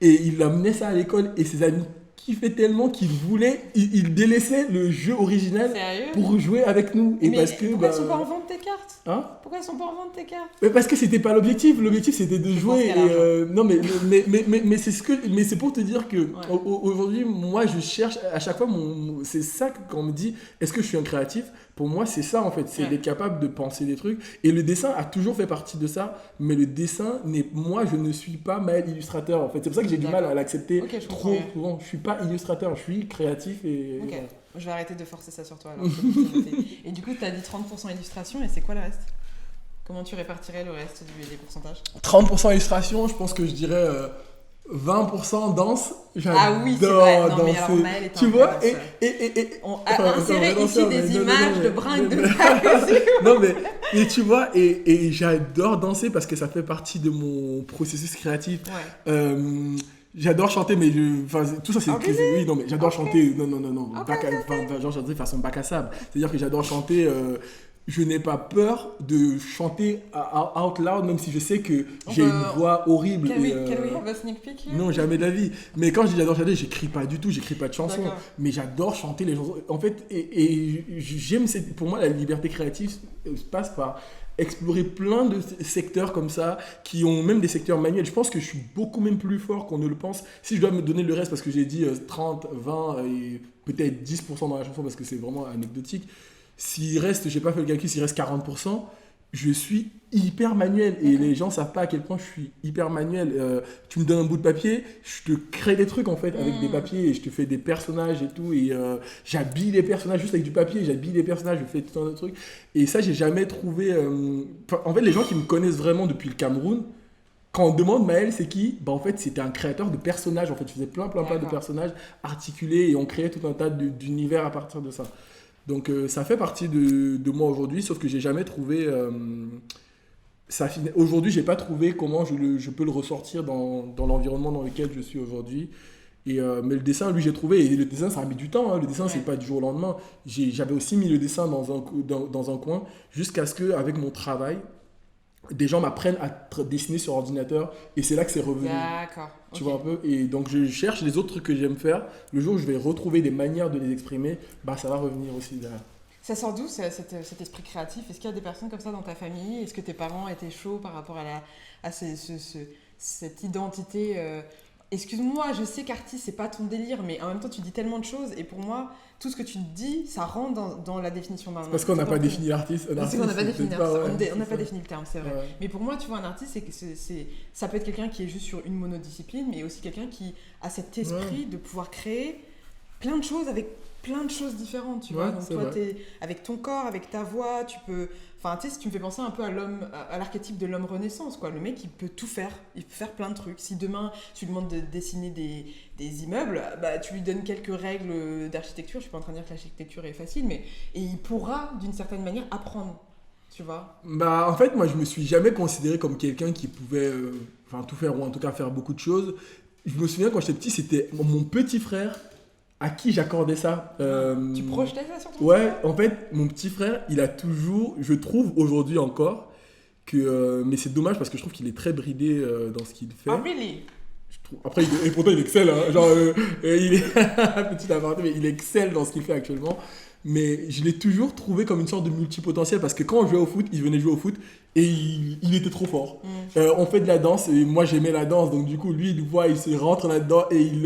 [SPEAKER 2] Et il amenait ça à l'école et ses amis kiffaient tellement qu'ils délaissaient le jeu original
[SPEAKER 1] Sérieux?
[SPEAKER 2] pour jouer avec nous. Et
[SPEAKER 1] Mais
[SPEAKER 2] parce que,
[SPEAKER 1] pourquoi
[SPEAKER 2] bah,
[SPEAKER 1] ils sont pas en vente tes cartes?
[SPEAKER 2] hein?
[SPEAKER 1] Pourquoi ils sont pas en vente tes cartes?
[SPEAKER 2] Mais parce que c'était pas l'objectif. L'objectif c'était de
[SPEAKER 1] Je pense
[SPEAKER 2] jouer.
[SPEAKER 1] qu'il y a l'argent.
[SPEAKER 2] Non mais c'est pour te dire que aujourd'hui moi je cherche à chaque fois c'est ça que quand on me dit est-ce que je suis un créatif, pour moi c'est ça en fait, c'est
[SPEAKER 1] Ouais.
[SPEAKER 2] d'être capable de penser des trucs et le dessin a toujours fait partie de ça, mais le dessin moi je ne suis pas Maël illustrateur en fait, c'est pour ça que j'ai du mal à l'accepter
[SPEAKER 1] Ok, je comprends
[SPEAKER 2] trop
[SPEAKER 1] mieux.
[SPEAKER 2] souvent. Je suis pas illustrateur, je suis créatif et
[SPEAKER 1] Ok.
[SPEAKER 2] voilà.
[SPEAKER 1] Je vais arrêter de forcer ça sur toi alors. C'est noté. Et du coup, tu as dit 30% illustration et c'est quoi le reste? Comment tu répartirais le reste des pourcentages?
[SPEAKER 2] 30% illustration, je pense que je dirais 20% danse.
[SPEAKER 1] Ah oui, c'est vrai.
[SPEAKER 2] J'adore
[SPEAKER 1] Non, mais alors
[SPEAKER 2] danser.
[SPEAKER 1] Maël est un
[SPEAKER 2] Tu
[SPEAKER 1] vrai
[SPEAKER 2] vois,
[SPEAKER 1] danseur.
[SPEAKER 2] On
[SPEAKER 1] On a inséré ici des
[SPEAKER 2] non,
[SPEAKER 1] images
[SPEAKER 2] mais-
[SPEAKER 1] de brinques de
[SPEAKER 2] mais-
[SPEAKER 1] Maël.
[SPEAKER 2] Non, mais tu vois, et j'adore danser parce que ça fait partie de mon processus créatif.
[SPEAKER 1] Ouais.
[SPEAKER 2] J'adore chanter, mais enfin, tout ça c'est.
[SPEAKER 1] Ok.
[SPEAKER 2] Oui, non, mais j'adore
[SPEAKER 1] Ok.
[SPEAKER 2] chanter. Non.
[SPEAKER 1] Ok,
[SPEAKER 2] J'adore chanter façon bac à sable. C'est-à-dire que j'adore chanter. Je n'ai pas peur de chanter out loud, même si je sais que j'ai une voix horrible.
[SPEAKER 1] Can
[SPEAKER 2] et,
[SPEAKER 1] we have a sneak peek here?
[SPEAKER 2] non, jamais de la vie. Mais quand je dis j'adore chanter, j'écris pas du tout, j'écris pas de chansons.
[SPEAKER 1] D'accord.
[SPEAKER 2] Mais j'adore chanter les chansons. En fait, et j'aime pour moi la liberté créative passe par explorer plein de secteurs comme ça, qui ont même des secteurs manuels. Je pense que je suis beaucoup même plus fort qu'on ne le pense. Si je dois me donner le reste, parce que j'ai dit 30, 20 et peut-être 10% dans la chanson, parce que c'est vraiment anecdotique. S'il reste, j'ai pas fait le calcul, s'il reste 40%, je suis hyper manuel. Et les gens savent pas à quel point je suis hyper manuel. Tu me donnes un bout de papier, je te crée des trucs en fait avec des papiers et je te fais des personnages et tout. Et j'habille les personnages juste avec du papier, j'habille les personnages, je fais tout un autre truc. Et ça, j'ai jamais trouvé. En fait, les gens qui me connaissent vraiment depuis le Cameroun, quand on demande Maël c'est qui, bah en fait c'était un créateur de personnages. En fait, je faisais plein de personnages articulés et on créait tout un tas d'univers à partir de ça. Donc ça fait partie de moi aujourd'hui, sauf que j'ai jamais trouvé. Aujourd'hui, j'ai pas trouvé comment je peux le ressortir dans l'environnement dans lequel je suis aujourd'hui. Mais le dessin, lui, j'ai trouvé. Et le dessin, ça a mis du temps. Hein. Le dessin, c'est pas du jour au lendemain. J'avais aussi mis le dessin dans un coin jusqu'à ce qu'avec mon travail, des gens m'apprennent à dessiner sur ordinateur. Et c'est là que c'est revenu.
[SPEAKER 1] D'accord.
[SPEAKER 2] Tu
[SPEAKER 1] Ok.
[SPEAKER 2] vois un peu. Et donc, je cherche les autres trucs que j'aime faire. Le jour où je vais retrouver des manières de les exprimer, bah, ça va revenir aussi derrière.
[SPEAKER 1] Ça sort d'où cet esprit créatif? Est-ce qu'il y a des personnes comme ça dans ta famille? Est-ce que tes parents étaient chauds par rapport à cette identité Excuse-moi, je sais qu'artiste, c'est pas ton délire, mais en même temps, tu dis tellement de choses. Et pour moi, tout ce que tu dis, ça rentre dans la définition d'un artiste.
[SPEAKER 2] Parce qu'on n'a pas défini l'artiste.
[SPEAKER 1] Parce qu'on n'a pas défini l'artiste. On n'a pas
[SPEAKER 2] ça.
[SPEAKER 1] défini le terme, c'est vrai.
[SPEAKER 2] Ouais.
[SPEAKER 1] Mais pour moi, tu vois, un artiste, ça peut être quelqu'un qui est juste sur une monodiscipline, mais aussi quelqu'un qui a cet esprit de pouvoir créer plein de choses avec plein de choses différentes, tu vois. Donc toi, t'es avec ton corps, avec ta voix, tu peux... Enfin, tu sais, tu me fais penser un peu à l'archétype de l'homme renaissance, quoi. Le mec, il peut tout faire. Il peut faire plein de trucs. Si demain, tu lui demandes de dessiner des immeubles, bah, tu lui donnes quelques règles d'architecture. Je suis pas en train de dire que l'architecture est facile, mais... Et il pourra, d'une certaine manière, apprendre, tu vois.
[SPEAKER 2] Bah, en fait, moi, je me suis jamais considéré comme quelqu'un qui pouvait tout faire, ou en tout cas faire beaucoup de choses. Je me souviens, quand j'étais petit, c'était mon petit frère à qui j'accordais ça.
[SPEAKER 1] Tu projetais ça sur ton
[SPEAKER 2] Ouais, en fait, mon petit frère, il a toujours, je trouve aujourd'hui encore, mais c'est dommage parce que je trouve qu'il est très bridé dans ce qu'il fait.
[SPEAKER 1] Oh, really?
[SPEAKER 2] Après, et pourtant, il excelle. Hein, genre, il est petit aparté, mais il excelle dans ce qu'il fait actuellement. Mais je l'ai toujours trouvé comme une sorte de multipotentiel parce que quand on jouait au foot, il venait jouer au foot et il était trop fort. On fait de la danse et moi j'aimais la danse, donc du coup lui il voit, il se rentre là-dedans et il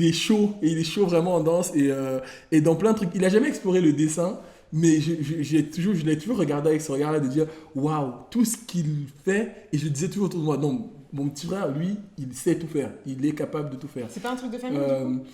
[SPEAKER 2] est chaud. Et il est chaud vraiment en danse et dans plein de trucs. Il a jamais exploré le dessin, mais je l'ai toujours regardé avec ce regard-là de dire waouh, tout ce qu'il fait. Et je disais toujours autour de moi, non, mon petit frère, lui, il sait tout faire, il est capable de tout faire.
[SPEAKER 1] C'est pas un truc de famille du coup?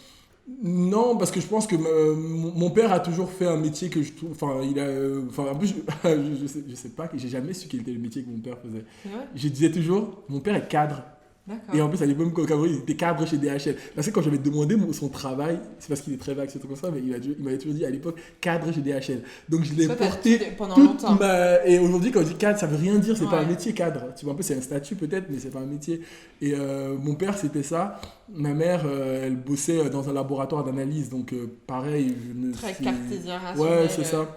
[SPEAKER 2] Non, parce que je pense que mon père a toujours fait un métier que je trouve. Enfin, en plus, je sais pas, j'ai jamais su quel était le métier que mon père faisait.
[SPEAKER 1] C'est vrai?
[SPEAKER 2] Je disais toujours, mon père est cadre.
[SPEAKER 1] D'accord.
[SPEAKER 2] Et en plus, à l'époque, au Cameroun, il était cadre chez DHL. Parce que quand j'avais demandé son travail, c'est parce qu'il est très vague, c'est tout comme ça, mais il m'avait toujours dit à l'époque, cadre chez DHL. Donc je l'ai porté
[SPEAKER 1] pendant
[SPEAKER 2] toute
[SPEAKER 1] longtemps.
[SPEAKER 2] Et aujourd'hui, quand je dis cadre, ça veut rien dire, c'est pas un
[SPEAKER 1] Ouais.
[SPEAKER 2] métier cadre. Tu vois, un peu, c'est un statut peut-être, mais c'est pas un métier. Et mon père, c'était ça. Ma mère, elle bossait dans un laboratoire d'analyse. Donc pareil,
[SPEAKER 1] Très cartésien, rationnel.
[SPEAKER 2] Ouais, c'est ça.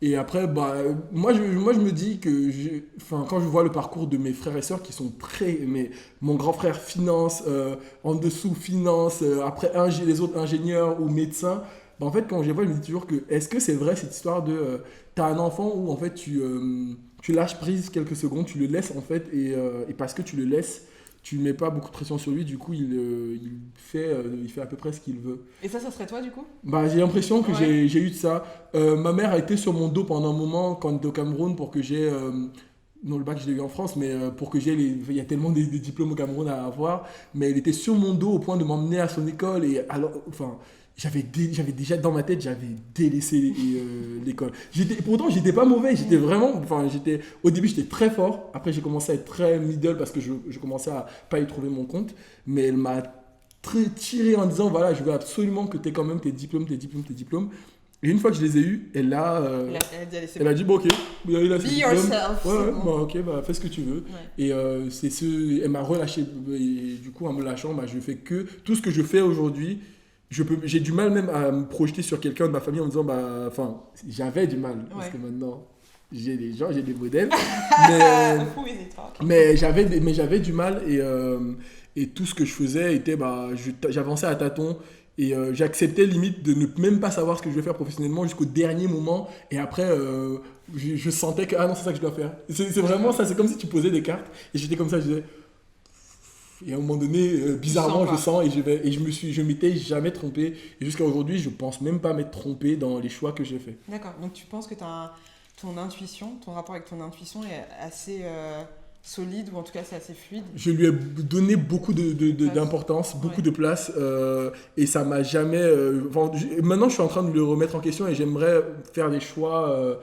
[SPEAKER 2] Et après, moi, je me dis que quand je vois le parcours de mes frères et sœurs qui sont mais mon grand frère finance, en dessous finance, après les autres ingénieurs ou médecins, en fait, quand je les vois, je me dis toujours que est-ce que c'est vrai cette histoire de t'as un enfant où en fait tu lâches prise quelques secondes, tu le laisses en fait, et parce que tu le laisses, tu ne mets pas beaucoup de pression sur lui, du coup il fait à peu près ce qu'il veut.
[SPEAKER 1] Et ça serait toi du coup?
[SPEAKER 2] J'ai l'impression que
[SPEAKER 1] Ouais.
[SPEAKER 2] j'ai eu de ça. Ma mère a été sur mon dos pendant un moment quand on était au Cameroun pour que j'ai... non, le bac je l'ai eu en France, mais pour que j'ai il y a tellement des diplômes au Cameroun à avoir, mais elle était sur mon dos au point de m'emmener à son école, et alors, enfin... J'avais déjà dans ma tête, j'avais délaissé l'école. Pourtant, j'étais pas mauvais, j'étais vraiment. Au début, j'étais très fort. Après, j'ai commencé à être très middle parce que je commençais à pas y trouver mon compte. Mais elle m'a très tiré en disant voilà, je veux absolument que tu aies quand même tes diplômes. Et une fois que je les ai eus, elle a
[SPEAKER 1] dit, allez, c'est
[SPEAKER 2] elle a dit bon, ok, vous avez là
[SPEAKER 1] Be
[SPEAKER 2] ces diplômes.
[SPEAKER 1] yourself.
[SPEAKER 2] Ouais,
[SPEAKER 1] c'est bon.
[SPEAKER 2] ok, fais ce que tu veux.
[SPEAKER 1] Ouais.
[SPEAKER 2] Et elle m'a relâché. Et du coup, en me lâchant, je fais que tout ce que je fais aujourd'hui. J'ai du mal même à me projeter sur quelqu'un de ma famille en me disant j'avais du mal parce que maintenant j'ai des gens, j'ai des modèles, mais j'avais du mal et tout ce que je faisais était j'avançais à tâtons et j'acceptais limite de ne même pas savoir ce que je vais faire professionnellement jusqu'au dernier moment, et après je sentais que ah non, c'est ça que je dois faire. C'est vraiment ça, c'est comme si tu posais des cartes et j'étais comme ça, je disais. Et à un moment donné, bizarrement, je sens et je vais. Et je m'étais jamais trompé. Et jusqu'à aujourd'hui, je pense même pas m'être trompé dans les choix que j'ai faits.
[SPEAKER 1] D'accord. Donc tu penses que ton intuition, ton rapport avec ton intuition est assez solide, ou en tout cas c'est assez fluide?
[SPEAKER 2] Je lui ai donné beaucoup d'importance, beaucoup de place. Et ça m'a jamais. Maintenant, je suis en train de le remettre en question et j'aimerais faire des choix.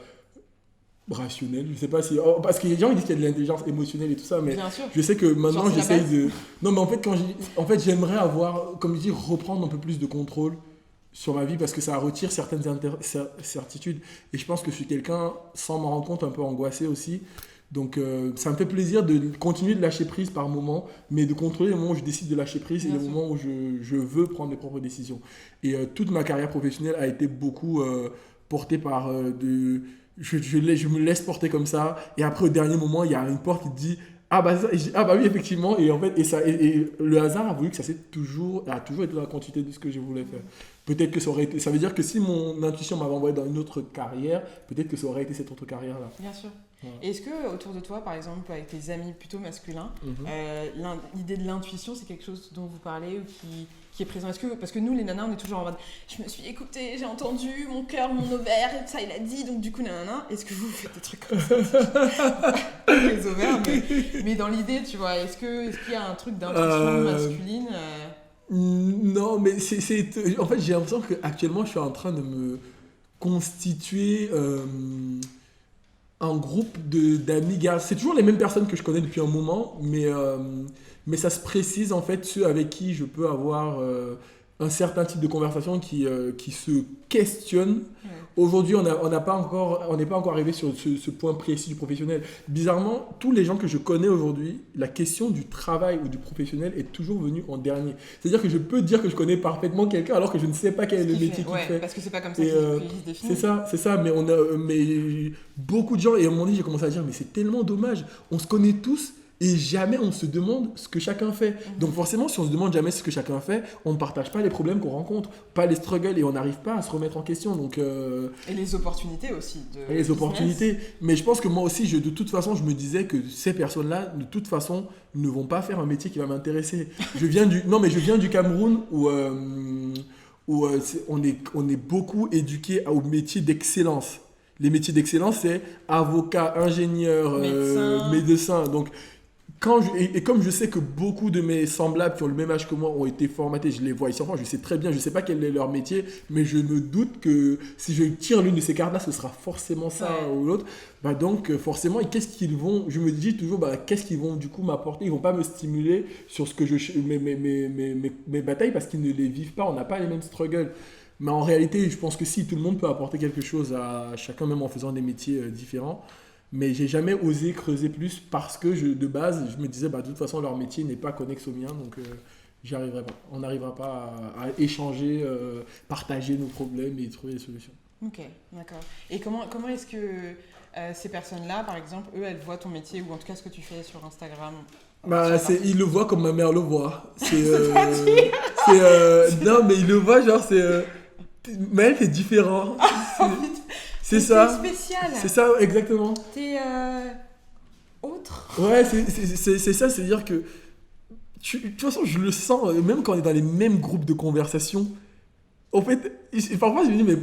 [SPEAKER 2] Rationnel, je sais pas si... parce que les gens ils disent qu'il y a de l'intelligence émotionnelle et tout ça, mais
[SPEAKER 1] Bien sûr.
[SPEAKER 2] je sais que maintenant
[SPEAKER 1] Genre,
[SPEAKER 2] j'essaye de... Non, mais en fait j'aimerais avoir, comme je dis, reprendre un peu plus de contrôle sur ma vie parce que ça retire certaines certitudes. Et je pense que je suis quelqu'un, sans m'en rendre compte, un peu angoissé aussi. Donc ça me fait plaisir de continuer de lâcher prise par moment, mais de contrôler le moment où je décide de lâcher prise. Bien et le moment où je veux prendre mes propres décisions. Et toute ma carrière professionnelle a été beaucoup portée par je me laisse porter comme ça, et après au dernier moment il y a une porte qui te dit Ah bah, ah bah oui, effectivement. Et en fait, et le hasard a voulu que a toujours été dans la continuité de ce que je voulais faire. Peut-être que ça aurait été. Ça veut dire que si mon intuition m'avait envoyé dans une autre carrière, peut-être que ça aurait été cette autre carrière-là.
[SPEAKER 1] Bien sûr.
[SPEAKER 2] Voilà.
[SPEAKER 1] Et est-ce que autour de toi, par exemple, avec tes amis plutôt masculins, l'idée de l'intuition, c'est quelque chose dont vous parlez ou qui est présent? Parce que nous, les nanas, on est toujours en mode je me suis écoutée, j'ai entendu, mon cœur, mon ovaire, ça il a dit, donc du coup, nanana. Est-ce que vous faites des trucs comme ça? Les ovaires, mais dans l'idée, tu vois, est-ce qu'il y a un truc d'intuition masculine
[SPEAKER 2] Non, mais en fait, j'ai l'impression qu'actuellement, je suis en train de me constituer un groupe d'amis gars. C'est toujours les mêmes personnes que je connais depuis un moment, mais ça se précise en fait ceux avec qui je peux avoir un certain type de conversation qui se questionnent. Ouais. Aujourd'hui, on n'est pas encore arrivé sur ce point précis du professionnel. Bizarrement, tous les gens que je connais aujourd'hui, la question du travail ou du professionnel est toujours venue en dernier. C'est-à-dire que je peux dire que je connais parfaitement quelqu'un alors que je ne sais pas quel est le métier qu'il fait.
[SPEAKER 1] Parce que c'est pas comme ça qu'il se définit.
[SPEAKER 2] C'est ça. Mais beaucoup de gens, et à un moment donné, j'ai commencé à dire, mais c'est tellement dommage. On se connaît tous. Et jamais on se demande ce que chacun fait. Donc forcément, si on se demande jamais ce que chacun fait, on ne partage pas les problèmes qu'on rencontre, pas les struggles, et on n'arrive pas à se remettre en question. Donc,
[SPEAKER 1] et les opportunités aussi.
[SPEAKER 2] Et les opportunités. Mais je pense que moi aussi, de toute façon, je me disais que ces personnes-là, de toute façon, ne vont pas faire un métier qui va m'intéresser. Je viens du Cameroun où on est beaucoup éduqué au métier d'excellence. Les métiers d'excellence, c'est avocat, ingénieur, médecin. Donc, comme je sais que beaucoup de mes semblables qui ont le même âge que moi ont été formatés, je les vois ici en France, je sais très bien, je ne sais pas quel est leur métier, mais je me doute que si je tire l'une de ces cartes-là, ce sera forcément ça ou l'autre. Bah donc forcément, je me dis toujours, qu'est-ce qu'ils vont du coup m'apporter? Ils ne vont pas me stimuler sur mes batailles parce qu'ils ne les vivent pas, on n'a pas les mêmes struggles. Mais en réalité, je pense que si tout le monde peut apporter quelque chose à chacun, même en faisant des métiers différents. Mais j'ai jamais osé creuser plus parce que de base, je me disais, de toute façon, leur métier n'est pas connexe au mien, donc j'y arriverai pas. On n'arrivera pas à échanger, partager nos problèmes et trouver des solutions.
[SPEAKER 1] Ok, d'accord. Et comment est-ce que ces personnes-là, par exemple, eux, elles voient ton métier ou en tout cas ce que tu fais sur Instagram?
[SPEAKER 2] Ils le voient comme ma mère le voit. Non, mais ils le voient, genre, mais elle, c'est différent. C'est ça.
[SPEAKER 1] T'es spécial.
[SPEAKER 2] C'est ça, exactement.
[SPEAKER 1] T'es autre.
[SPEAKER 2] Ouais, c'est ça, c'est-à-dire que de toute façon, je le sens, même quand on est dans les mêmes groupes de conversation. En fait, parfois je me dis, mais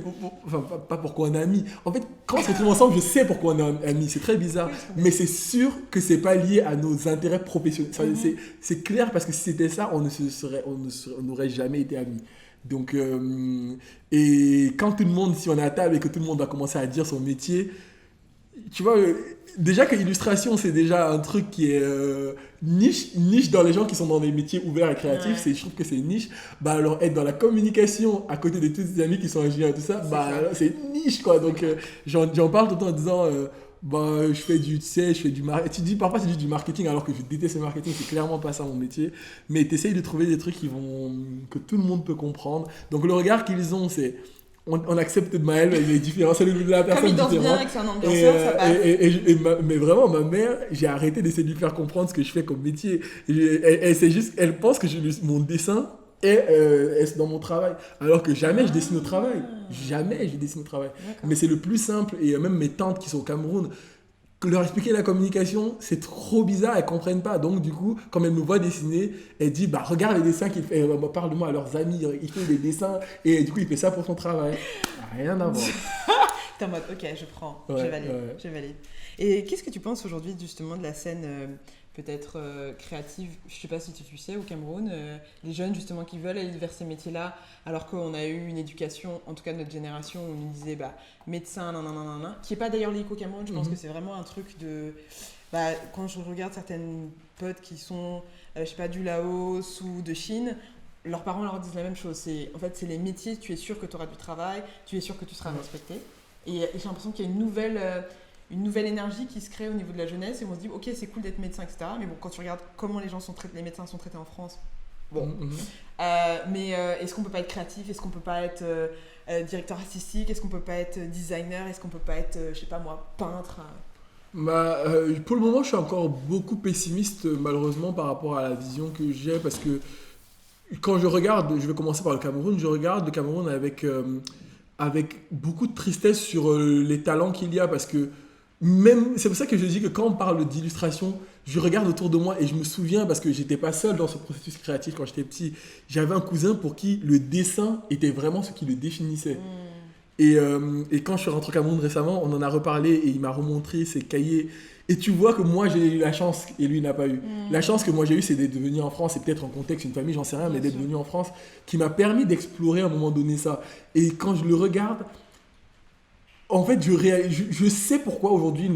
[SPEAKER 2] pas pourquoi on est amis. En fait, quand on se retrouve ensemble, je sais pourquoi on est amis. C'est très bizarre. Mais c'est sûr que c'est pas lié à nos intérêts professionnels. C'est clair parce que si c'était ça, on n'aurait jamais été amis. Donc, et quand tout le monde, si on est à table et que tout le monde va commencer à dire son métier, tu vois, déjà que illustration, c'est déjà un truc qui est niche dans les gens qui sont dans des métiers ouverts et créatifs, je trouve que c'est niche. Alors, être dans la communication à côté de tous ces amis qui sont ingénieurs et tout ça, c'est niche, quoi. Donc, j'en parle tout le temps en disant... je fais du marketing. Tu dis parfois c'est du marketing alors que je déteste le marketing, c'est clairement pas ça mon métier. Mais tu essayes de trouver des trucs que tout le monde peut comprendre. Donc le regard qu'ils ont, c'est on accepte Maël, il est différent, c'est la personne différente. Comme il danse bien,
[SPEAKER 1] que c'est un ambianceur, ça passe.
[SPEAKER 2] Mais vraiment, ma mère, j'ai arrêté d'essayer de lui faire comprendre ce que je fais comme métier. Elle pense que mon dessin est dans mon travail. Alors que jamais je dessine au travail. Jamais je dessine au travail. D'accord. Mais c'est le plus simple. Et même mes tantes qui sont au Cameroun, leur expliquer la communication, c'est trop bizarre, elles comprennent pas. Donc du coup, quand elles me voient dessiner, elles disent regarde les dessins qu'il fait, parle-moi à leurs amis, il fait des dessins et du coup il fait ça pour son travail. Rien à voir.
[SPEAKER 1] T'es en mode ok, je prends, je valide. Et qu'est-ce que tu penses aujourd'hui justement de la scène peut-être créative, je sais pas si tu sais, au Cameroun, les jeunes justement qui veulent aller vers ces métiers-là, alors qu'on a eu une éducation, en tout cas de notre génération, où on nous disait médecin, qui n'est pas d'ailleurs lié au Cameroun, je pense que c'est vraiment un truc de... quand je regarde certaines potes qui sont, je sais pas, du Laos ou de Chine, leurs parents leur disent la même chose, c'est les métiers, tu es sûr que tu auras du travail, tu es sûr que tu seras respecté, et j'ai l'impression qu'il y a une nouvelle énergie qui se crée au niveau de la jeunesse et on se dit ok c'est cool d'être médecin etc, mais bon quand tu regardes comment les médecins sont traités en France, mais est-ce qu'on peut pas être créatif, est-ce qu'on peut pas être directeur artistique, est-ce qu'on peut pas être designer, est-ce qu'on peut pas être je sais pas moi peintre,
[SPEAKER 2] Pour le moment, je suis encore beaucoup pessimiste, malheureusement, par rapport à la vision que j'ai, parce que quand je regarde, je vais commencer par le Cameroun, je regarde le Cameroun avec beaucoup de tristesse sur les talents qu'il y a, parce que même, c'est pour ça que je dis que quand on parle d'illustration, je regarde autour de moi et je me souviens, parce que j'étais pas seul dans ce processus créatif quand j'étais petit, j'avais un cousin pour qui le dessin était vraiment ce qui le définissait. Et quand je suis rentré au Cameroun récemment, on en a reparlé et il m'a remontré ses cahiers. Et tu vois que moi j'ai eu la chance et lui n'a pas eu. La chance que moi j'ai eue, c'est d'être venu en France, et peut-être en contexte, une famille, j'en sais rien, mais d'être venu en France, qui m'a permis d'explorer à un moment donné ça. Et quand je le regarde, en fait, je sais pourquoi aujourd'hui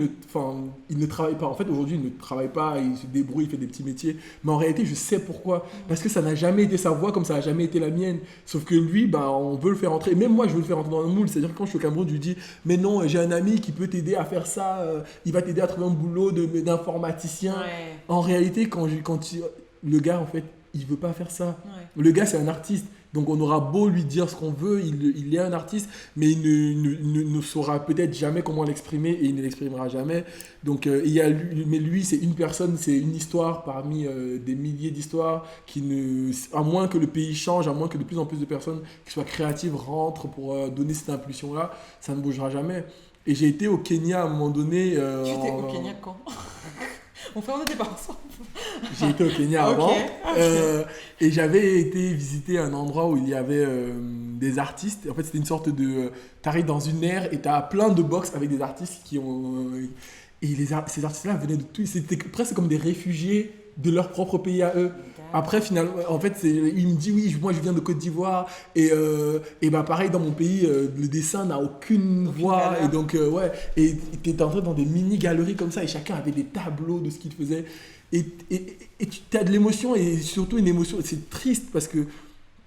[SPEAKER 2] il ne travaille pas. En fait, aujourd'hui, il ne travaille pas, il se débrouille, il fait des petits métiers. Mais en réalité, je sais pourquoi. Parce que ça n'a jamais été sa voie comme ça n'a jamais été la mienne. Sauf que lui, bah, on veut le faire entrer. Et même moi, je veux le faire entrer dans le moule. C'est-à-dire que quand je suis au Cameroun, je lui dis, mais non, j'ai un ami qui peut t'aider à faire ça. Il va t'aider à trouver un boulot d'informaticien.
[SPEAKER 1] Ouais.
[SPEAKER 2] En réalité, le gars, en fait, il veut pas faire ça.
[SPEAKER 1] Ouais.
[SPEAKER 2] Le gars, c'est un artiste. Donc on aura beau lui dire ce qu'on veut, il est un artiste, mais il ne saura peut-être jamais comment l'exprimer et il ne l'exprimera jamais. Donc mais lui, c'est une personne, c'est une histoire parmi des milliers d'histoires à moins que le pays change, à moins que de plus en plus de personnes qui soient créatives rentrent pour donner cette impulsion-là, ça ne bougera jamais. Et j'ai été au Kenya à un moment donné.
[SPEAKER 1] Tu étais au Kenya quand? On n'était pas ensemble.
[SPEAKER 2] J'ai été au Kenya avant.
[SPEAKER 1] Ok.
[SPEAKER 2] Et j'avais été visiter un endroit où il y avait des artistes. En fait, c'était une sorte de... Tu arrives dans une aire et tu as plein de box avec des artistes qui ont... et ces artistes-là venaient de tout. C'était presque comme des réfugiés de leur propre pays à eux. Après, finalement, en fait, il me dit oui, moi je viens de Côte d'Ivoire et bah pareil dans mon pays, le dessin n'a aucune voix
[SPEAKER 1] valeur.
[SPEAKER 2] et donc ouais, et tu es entré dans des mini galeries comme ça et chacun avait des tableaux de ce qu'il faisait et tu as de l'émotion et surtout une émotion, c'est triste parce que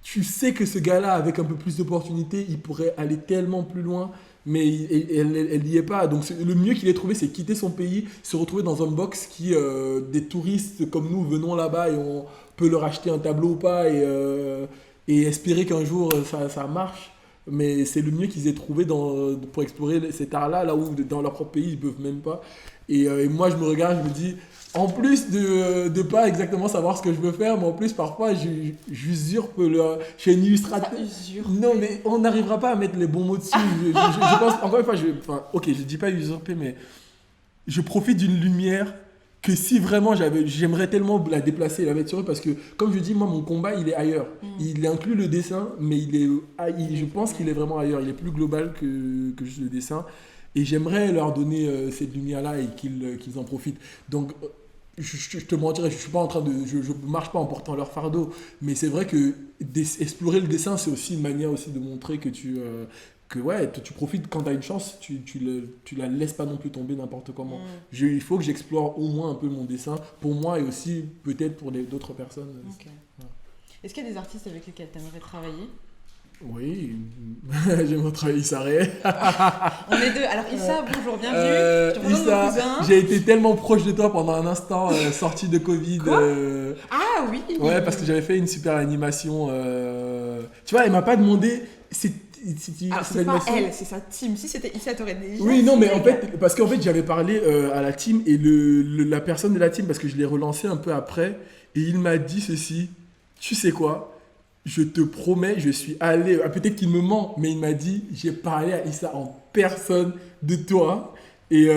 [SPEAKER 2] tu sais que ce gars-là avec un peu plus d'opportunités, il pourrait aller tellement plus loin. Mais elle n'y est pas. Donc le mieux qu'il ait trouvé, c'est quitter son pays, se retrouver dans un box qui, des touristes comme nous, venons là-bas et on peut leur acheter un tableau ou pas et espérer qu'un jour ça marche. Mais c'est le mieux qu'ils aient trouvé pour explorer cet art-là, là où dans leur propre pays, ils ne peuvent même pas. Et moi, je me regarde, je me dis, en plus de pas exactement savoir ce que je veux faire, mais en plus, parfois, j'usurpe je suis un illustrateur. Non, mais on n'arrivera pas à mettre les bons mots dessus. Je pense, encore une fois, ok, je dis pas usurper, mais je profite d'une lumière que si vraiment j'aimerais tellement la déplacer et la mettre sur eux, parce que, comme je dis, moi, mon combat, il est ailleurs. Il inclut le dessin, mais je pense qu'il est vraiment ailleurs. Il est plus global que juste le dessin. Et j'aimerais leur donner cette lumière-là et qu'ils en profitent. Donc, je te mentirais, je suis pas en train de, je marche pas en portant leur fardeau, mais c'est vrai que explorer le dessin, c'est aussi une manière aussi de montrer que tu profites quand tu as une chance, tu la laisses pas non plus tomber n'importe comment. Il faut que j'explore au moins un peu mon dessin pour moi et aussi peut-être pour d'autres personnes.
[SPEAKER 1] Okay. Voilà. Est-ce qu'il y a des artistes avec lesquels tu aimerais travailler?
[SPEAKER 2] Oui, j'aimerais travailler Issa Rae.
[SPEAKER 1] On est deux. Alors Issa, bonjour, bienvenue. Je te présente mon cousin.
[SPEAKER 2] J'ai été tellement proche de toi pendant un instant, sorti de Covid.
[SPEAKER 1] Ah oui.
[SPEAKER 2] Ouais, parce que j'avais fait une super animation. Tu vois, elle m'a pas demandé.
[SPEAKER 1] C'est pas elle, c'est sa team. Si c'était Issa, t'aurais déjà.
[SPEAKER 2] Oui, non, mais en fait, parce qu'en fait, j'avais parlé à la team et la personne de la team, parce que je l'ai relancé un peu après, et il m'a dit ceci. Tu sais quoi? Je te promets, je suis allé, peut-être qu'il me ment, mais il m'a dit, j'ai parlé à Issa en personne de toi et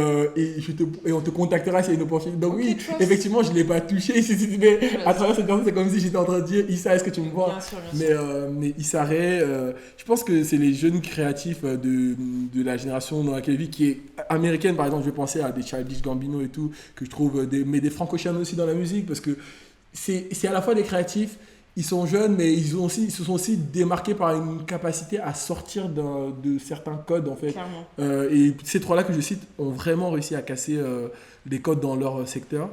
[SPEAKER 2] on te contactera s'il y a une opportunité. Donc oui, effectivement, je ne l'ai pas touché, mais à travers cette personne, c'est comme si j'étais en train de dire, Issa, est-ce que tu me vois?
[SPEAKER 1] Bien sûr.
[SPEAKER 2] Mais Issa Rae, je pense que c'est les jeunes créatifs de la génération dans laquelle je vis, qui est américaine, par exemple, je vais penser à des Childish Gambino et tout, que je trouve, mais des Franco-Chianos aussi dans la musique, parce que c'est à la fois des créatifs. Ils sont jeunes, mais ils se sont aussi démarqués par une capacité à sortir de certains codes, en fait. Et ces trois-là que je cite ont vraiment réussi à casser les codes dans leur secteur.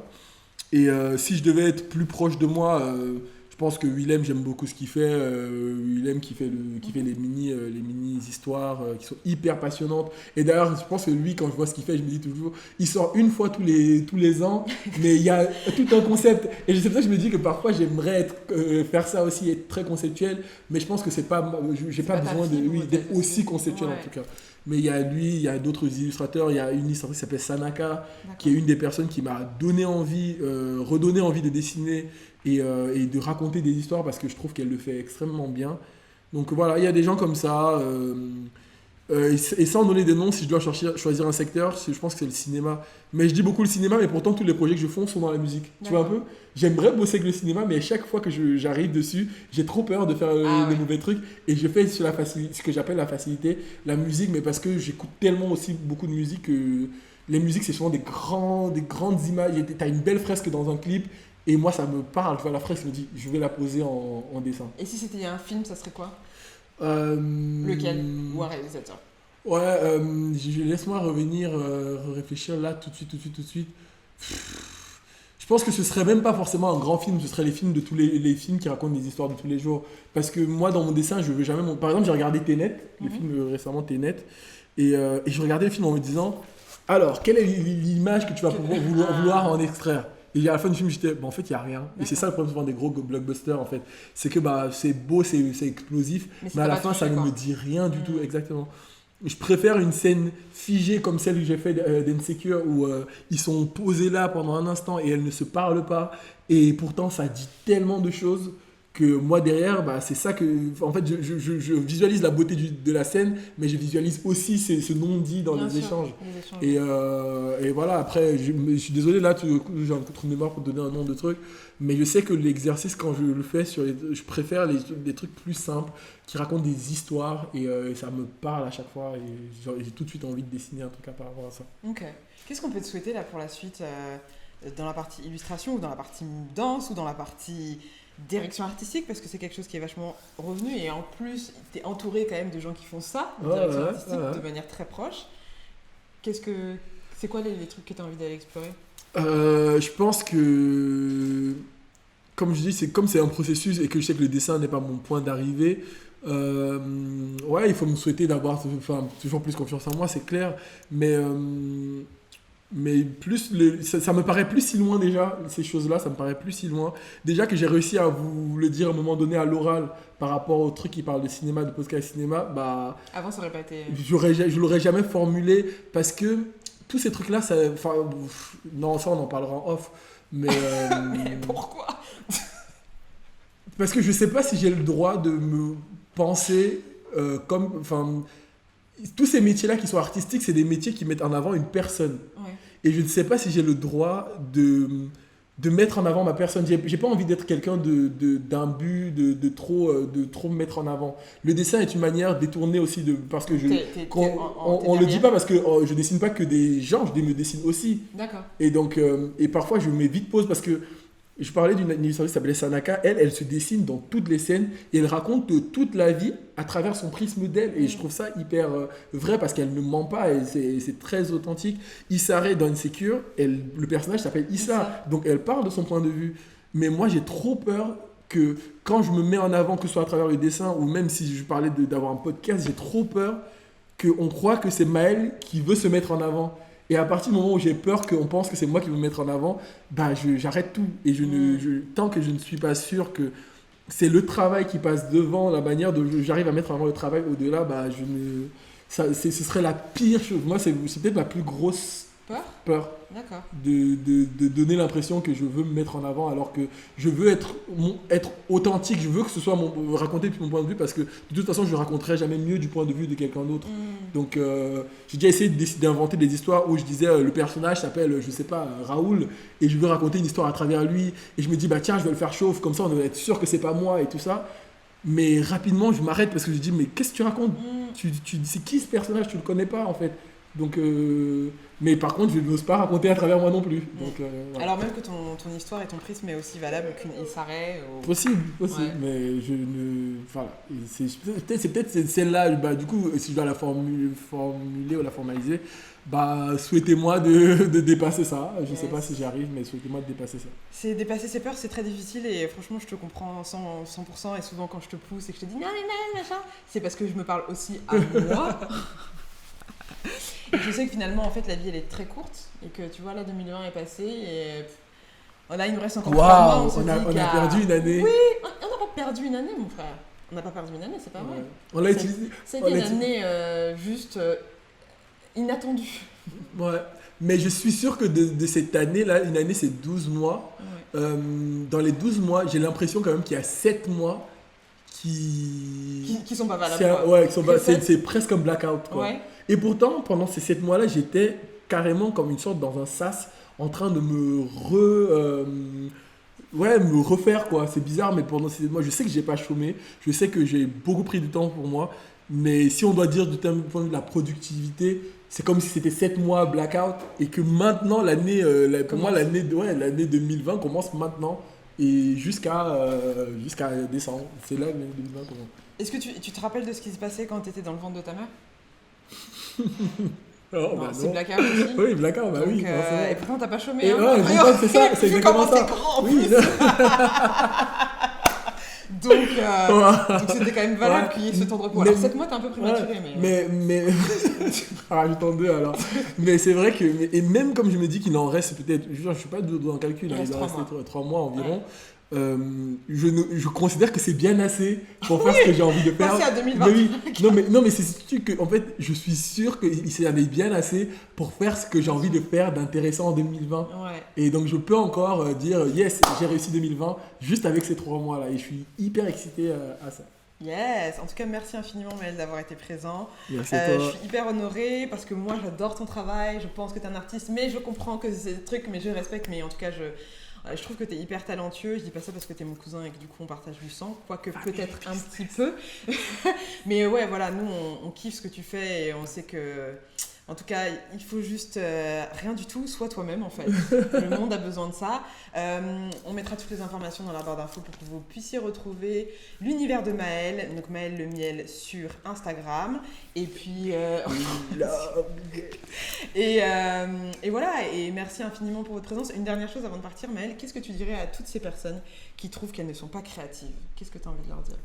[SPEAKER 2] Et si je devais être plus proche de moi, je pense que Willem, j'aime beaucoup ce qu'il fait. Willem qui fait les mini histoires qui sont hyper passionnantes. Et d'ailleurs, je pense que lui, quand je vois ce qu'il fait, je me dis toujours, il sort une fois tous les ans, mais il y a tout un concept. Et c'est pour ça que je me dis que parfois, j'aimerais faire ça aussi, être très conceptuel, mais je pense que c'est pas, j'ai pas besoin d'être aussi conceptuel en tout cas. Mais il y a lui, il y a d'autres illustrateurs, il y a une illustratrice qui s'appelle Sanaka, qui est une des personnes qui m'a donné envie, redonné envie de dessiner et de raconter des histoires parce que je trouve qu'elle le fait extrêmement bien. Donc voilà, il y a des gens comme ça. Et sans donner des noms, si je dois choisir un secteur, je pense que c'est le cinéma. Mais je dis beaucoup le cinéma, mais pourtant tous les projets que je fais sont dans la musique. Tu vois un peu? J'aimerais bosser avec le cinéma, mais chaque fois que j'arrive dessus, j'ai trop peur de faire des mauvais trucs. Et je fais sur ce que j'appelle la facilité, la musique, mais parce que j'écoute tellement aussi beaucoup de musique que les musiques, c'est souvent des grandes images. Tu as une belle fresque dans un clip, et moi, ça me parle. Tu vois, la fresque, je me dis, je vais la poser en dessin.
[SPEAKER 1] Et si c'était un film, ça serait quoi?
[SPEAKER 2] Lequel?
[SPEAKER 1] Ou un réalisateur?
[SPEAKER 2] Ouais, laisse-moi revenir, réfléchir là tout de suite. Je pense que ce serait même pas forcément un grand film, ce serait les films de tous les films qui racontent des histoires de tous les jours. Parce que moi, dans mon dessin, je veux jamais. Par exemple, j'ai regardé Tenet, le film récemment Tenet, et je regardais le film en me disant, alors, quelle est l'image que tu vas vouloir en extraire? Et à la fin du film, j'étais, en fait, il n'y a rien. Et c'est ça le problème souvent des gros blockbusters, en fait. C'est que c'est beau, c'est explosif, mais à la fin, ça ne me dit rien du tout, exactement. Je préfère une scène figée comme celle que j'ai fait d'Insecure où ils sont posés là pendant un instant et elles ne se parlent pas. Et pourtant, ça dit tellement de choses que moi, derrière, c'est ça que... En fait, je visualise la beauté de la scène, mais je visualise aussi ce non-dit dans les échanges. Et voilà, après, je suis désolé, là, j'ai un trou de mémoire pour donner un nom de truc, mais je sais que l'exercice, quand je le fais, je préfère des trucs plus simples, qui racontent des histoires, et ça me parle à chaque fois, et j'ai tout de suite envie de dessiner un truc par rapport à ça.
[SPEAKER 1] Ok. Qu'est-ce qu'on peut te souhaiter là pour la suite, dans la partie illustration, ou dans la partie danse, ou dans la partie direction artistique, parce que c'est quelque chose qui est vachement revenu, et en plus, tu es entouré quand même de gens qui font ça, direction artistique, de manière très proche. C'est quoi les trucs que tu as envie d'aller explorer?
[SPEAKER 2] Je pense que, comme je dis, c'est un processus et que je sais que le dessin n'est pas mon point d'arrivée. Ouais, il faut me souhaiter d'avoir toujours plus confiance en moi, c'est clair. Mais plus ça me paraît plus si loin déjà, ces choses-là, ça me paraît plus si loin. Déjà que j'ai réussi à vous le dire à un moment donné à l'oral par rapport au truc qui parle de cinéma, de podcast cinéma,
[SPEAKER 1] avant ça aurait pas été...
[SPEAKER 2] Je l'aurais jamais formulé parce que tous ces trucs-là, non, ça on en parlera en off. Mais,
[SPEAKER 1] mais pourquoi?
[SPEAKER 2] Parce que je sais pas si j'ai le droit de me penser comme... Tous ces métiers-là qui sont artistiques, c'est des métiers qui mettent en avant une personne.
[SPEAKER 1] Ouais.
[SPEAKER 2] Et je ne sais pas si j'ai le droit de mettre en avant ma personne. J'ai pas envie d'être quelqu'un d'imbu, de trop me mettre en avant. Le dessin est une manière détournée aussi parce que on le dit pas parce que je dessine pas que des gens, je me dessine aussi.
[SPEAKER 1] D'accord.
[SPEAKER 2] Et donc, et parfois je mets vite pause parce que je parlais d'une illustratrice qui s'appelait Sanaka. Elle se dessine dans toutes les scènes et elle raconte toute la vie à travers son prisme d'elle. Et je trouve ça hyper vrai parce qu'elle ne ment pas et c'est très authentique. Issare dans Insecure, le personnage s'appelle Issa. Donc elle parle de son point de vue. Mais moi, j'ai trop peur que quand je me mets en avant, que ce soit à travers le dessin ou même si je parlais d'avoir un podcast, j'ai trop peur qu'on croit que c'est Maël qui veut se mettre en avant. Et à partir du moment où j'ai peur qu'on pense que c'est moi qui veux me mettre en avant, j'arrête tout. Et tant que je ne suis pas sûr que c'est le travail qui passe devant, la manière dont j'arrive à mettre en avant le travail au-delà, ce serait la pire chose. Moi, c'est peut-être ma plus grosse peur.
[SPEAKER 1] D'accord.
[SPEAKER 2] De donner l'impression que je veux me mettre en avant alors que je veux être authentique, je veux que ce soit raconté depuis mon point de vue parce que de toute façon je ne raconterai jamais mieux du point de vue de quelqu'un d'autre. Donc j'ai déjà essayé d'inventer des histoires où je disais le personnage s'appelle, je sais pas, Raoul et je veux raconter une histoire à travers lui et je me dis tiens je vais le faire chauffe comme ça on va être sûr que c'est pas moi et tout ça. Mais rapidement je m'arrête parce que je dis mais qu'est-ce que tu racontes? C'est qui ce personnage? Tu le connais pas en fait. Donc, mais par contre, je n'ose pas raconter à travers moi non plus. Donc, voilà.
[SPEAKER 1] Alors même que ton histoire et ton prisme est aussi valable qu'une Issaré ou...
[SPEAKER 2] Possible,
[SPEAKER 1] Ouais.
[SPEAKER 2] mais je ne... Voilà. Et c'est peut-être celle-là, bah, du coup, si je dois la formuler ou la formaliser, bah, souhaitez-moi de dépasser ça. Je ne sais pas si j'y arrive, mais souhaitez-moi de dépasser ça.
[SPEAKER 1] C'est dépasser ses peurs, c'est très difficile et franchement, je te comprends 100% et souvent quand je te pousse et que je te dis non, mais machin, c'est parce que je me parle aussi à moi. Et je sais que finalement, en fait, la vie, elle est très courte et que tu vois, là, 2020 est passé et là, il nous reste encore 3 mois.
[SPEAKER 2] On a perdu une année.
[SPEAKER 1] Oui, on n'a pas perdu une année, mon frère. On n'a pas perdu une année, c'est pas vrai.
[SPEAKER 2] On l'a utilisé.
[SPEAKER 1] C'était une année juste inattendue.
[SPEAKER 2] Ouais, mais je suis sûr que de cette année-là, une année c'est 12 mois.
[SPEAKER 1] Ouais.
[SPEAKER 2] Dans les 12 mois, j'ai l'impression quand même qu'il y a 7 mois
[SPEAKER 1] Qui sont pas valables.
[SPEAKER 2] C'est presque un blackout. Quoi.
[SPEAKER 1] Ouais.
[SPEAKER 2] Et pourtant, pendant ces 7 mois-là, j'étais carrément comme une sorte dans un sas en train de me refaire quoi. C'est bizarre, mais pendant ces 7 mois, je sais que j'ai pas chômé, je sais que j'ai beaucoup pris du temps pour moi, mais si on doit dire du point de vue de la productivité, c'est comme si c'était 7 mois blackout et que maintenant l'année, pour moi l'année 2020 commence maintenant et jusqu'à décembre. C'est là l'année 2020 commence.
[SPEAKER 1] Est-ce que tu te rappelles de ce qui se passait quand tu étais dans le ventre de ta mère?
[SPEAKER 2] Oh,
[SPEAKER 1] Non,
[SPEAKER 2] bah
[SPEAKER 1] c'est
[SPEAKER 2] non.
[SPEAKER 1] blackout aussi.
[SPEAKER 2] Oui, blackout, bah
[SPEAKER 1] Donc,
[SPEAKER 2] oui.
[SPEAKER 1] et pourtant, t'as pas chômé.
[SPEAKER 2] Et
[SPEAKER 1] hein.
[SPEAKER 2] ouais, c'est ça, c'est exactement ça.
[SPEAKER 1] Grand, en
[SPEAKER 2] Oui.
[SPEAKER 1] plus. Donc c'était quand même valable qu'il y ait ce temps de repos.
[SPEAKER 2] Mais-
[SPEAKER 1] Alors 7 mois, t'es un peu prématuré, mais...
[SPEAKER 2] mais rajoutons 2 alors. Mais c'est vrai que, et même comme je me dis qu'il en reste peut-être, je suis pas dans le calcul,
[SPEAKER 1] Il
[SPEAKER 2] il
[SPEAKER 1] reste
[SPEAKER 2] doit
[SPEAKER 1] 3
[SPEAKER 2] rester 3 mois environ. Je considère que c'est bien assez pour faire ce que j'ai envie de faire.
[SPEAKER 1] Passer à 2020.
[SPEAKER 2] Mais oui, non mais c'est sûr que en fait je suis sûr qu'il s'en est bien assez pour faire ce que j'ai envie de faire d'intéressant en 2020.
[SPEAKER 1] Ouais.
[SPEAKER 2] Et donc je peux encore dire yes, j'ai réussi 2020 juste avec ces 3 mois là et je suis hyper excité à ça.
[SPEAKER 1] Yes. En tout cas, merci infiniment, Maël, d'avoir été présent.
[SPEAKER 2] Merci à
[SPEAKER 1] Je
[SPEAKER 2] toi.
[SPEAKER 1] suis hyper honorée parce que moi, j'adore ton travail. Je pense que t'es un artiste, mais je comprends que c'est des trucs, mais je respecte. Mais en tout cas, je trouve que tu es hyper talentueux. Je dis pas ça parce que tu es mon cousin et que du coup on partage du sang, quoique peut-être un petit peu. Mais ouais, voilà, nous on kiffe ce que tu fais et on sait que, en tout cas, il faut juste rien du tout, sois toi-même en fait. Le monde a besoin de ça. On mettra toutes les informations dans la barre d'infos pour que vous puissiez retrouver l'univers de Maël, donc Maël Le Miel sur Instagram. Et puis. Et voilà, et merci infiniment pour votre présence. Une dernière chose avant de partir, Maël, qu'est-ce que tu dirais à toutes ces personnes qui trouvent qu'elles ne sont pas créatives? Qu'est-ce que tu as envie de leur dire?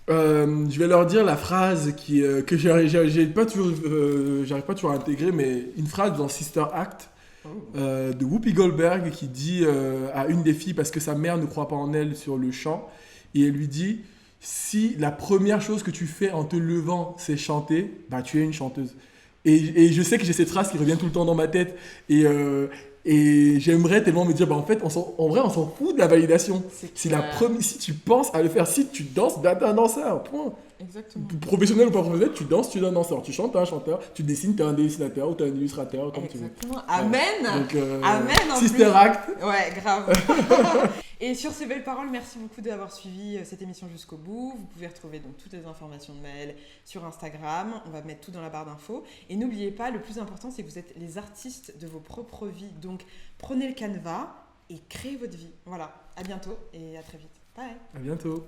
[SPEAKER 2] Je vais leur dire la phrase que j'arrive pas toujours à intégrer, mais une phrase dans Sister Act de Whoopi Goldberg qui dit à une des filles, parce que sa mère ne croit pas en elle sur le chant, et elle lui dit: si la première chose que tu fais en te levant c'est chanter, bah tu es une chanteuse. Et je sais que j'ai cette phrase qui revient tout le temps dans ma tête et j'aimerais tellement me dire, bah en fait, en vrai, on s'en fout de la validation. Si tu penses à le faire, si tu danses, bah t'es un danseur, point.
[SPEAKER 1] Exactement.
[SPEAKER 2] Professionnel ou pas professionnel, tu danses, tu es un danseur. Tu chantes, t'es un chanteur. Tu dessines, t'es un dessinateur ou t'es un illustrateur, comme tu veux.
[SPEAKER 1] Exactement. Amen.
[SPEAKER 2] Donc,
[SPEAKER 1] Amen en
[SPEAKER 2] Sister
[SPEAKER 1] plus.
[SPEAKER 2] Act.
[SPEAKER 1] Ouais, grave. Et sur ces belles paroles, merci beaucoup d'avoir suivi cette émission jusqu'au bout. Vous pouvez retrouver donc toutes les informations de Maël sur Instagram. On va mettre tout dans la barre d'infos. Et n'oubliez pas, le plus important, c'est que vous êtes les artistes de vos propres vies. Donc, prenez le canevas et créez votre vie. Voilà. À bientôt et à très vite. Bye.
[SPEAKER 2] À bientôt.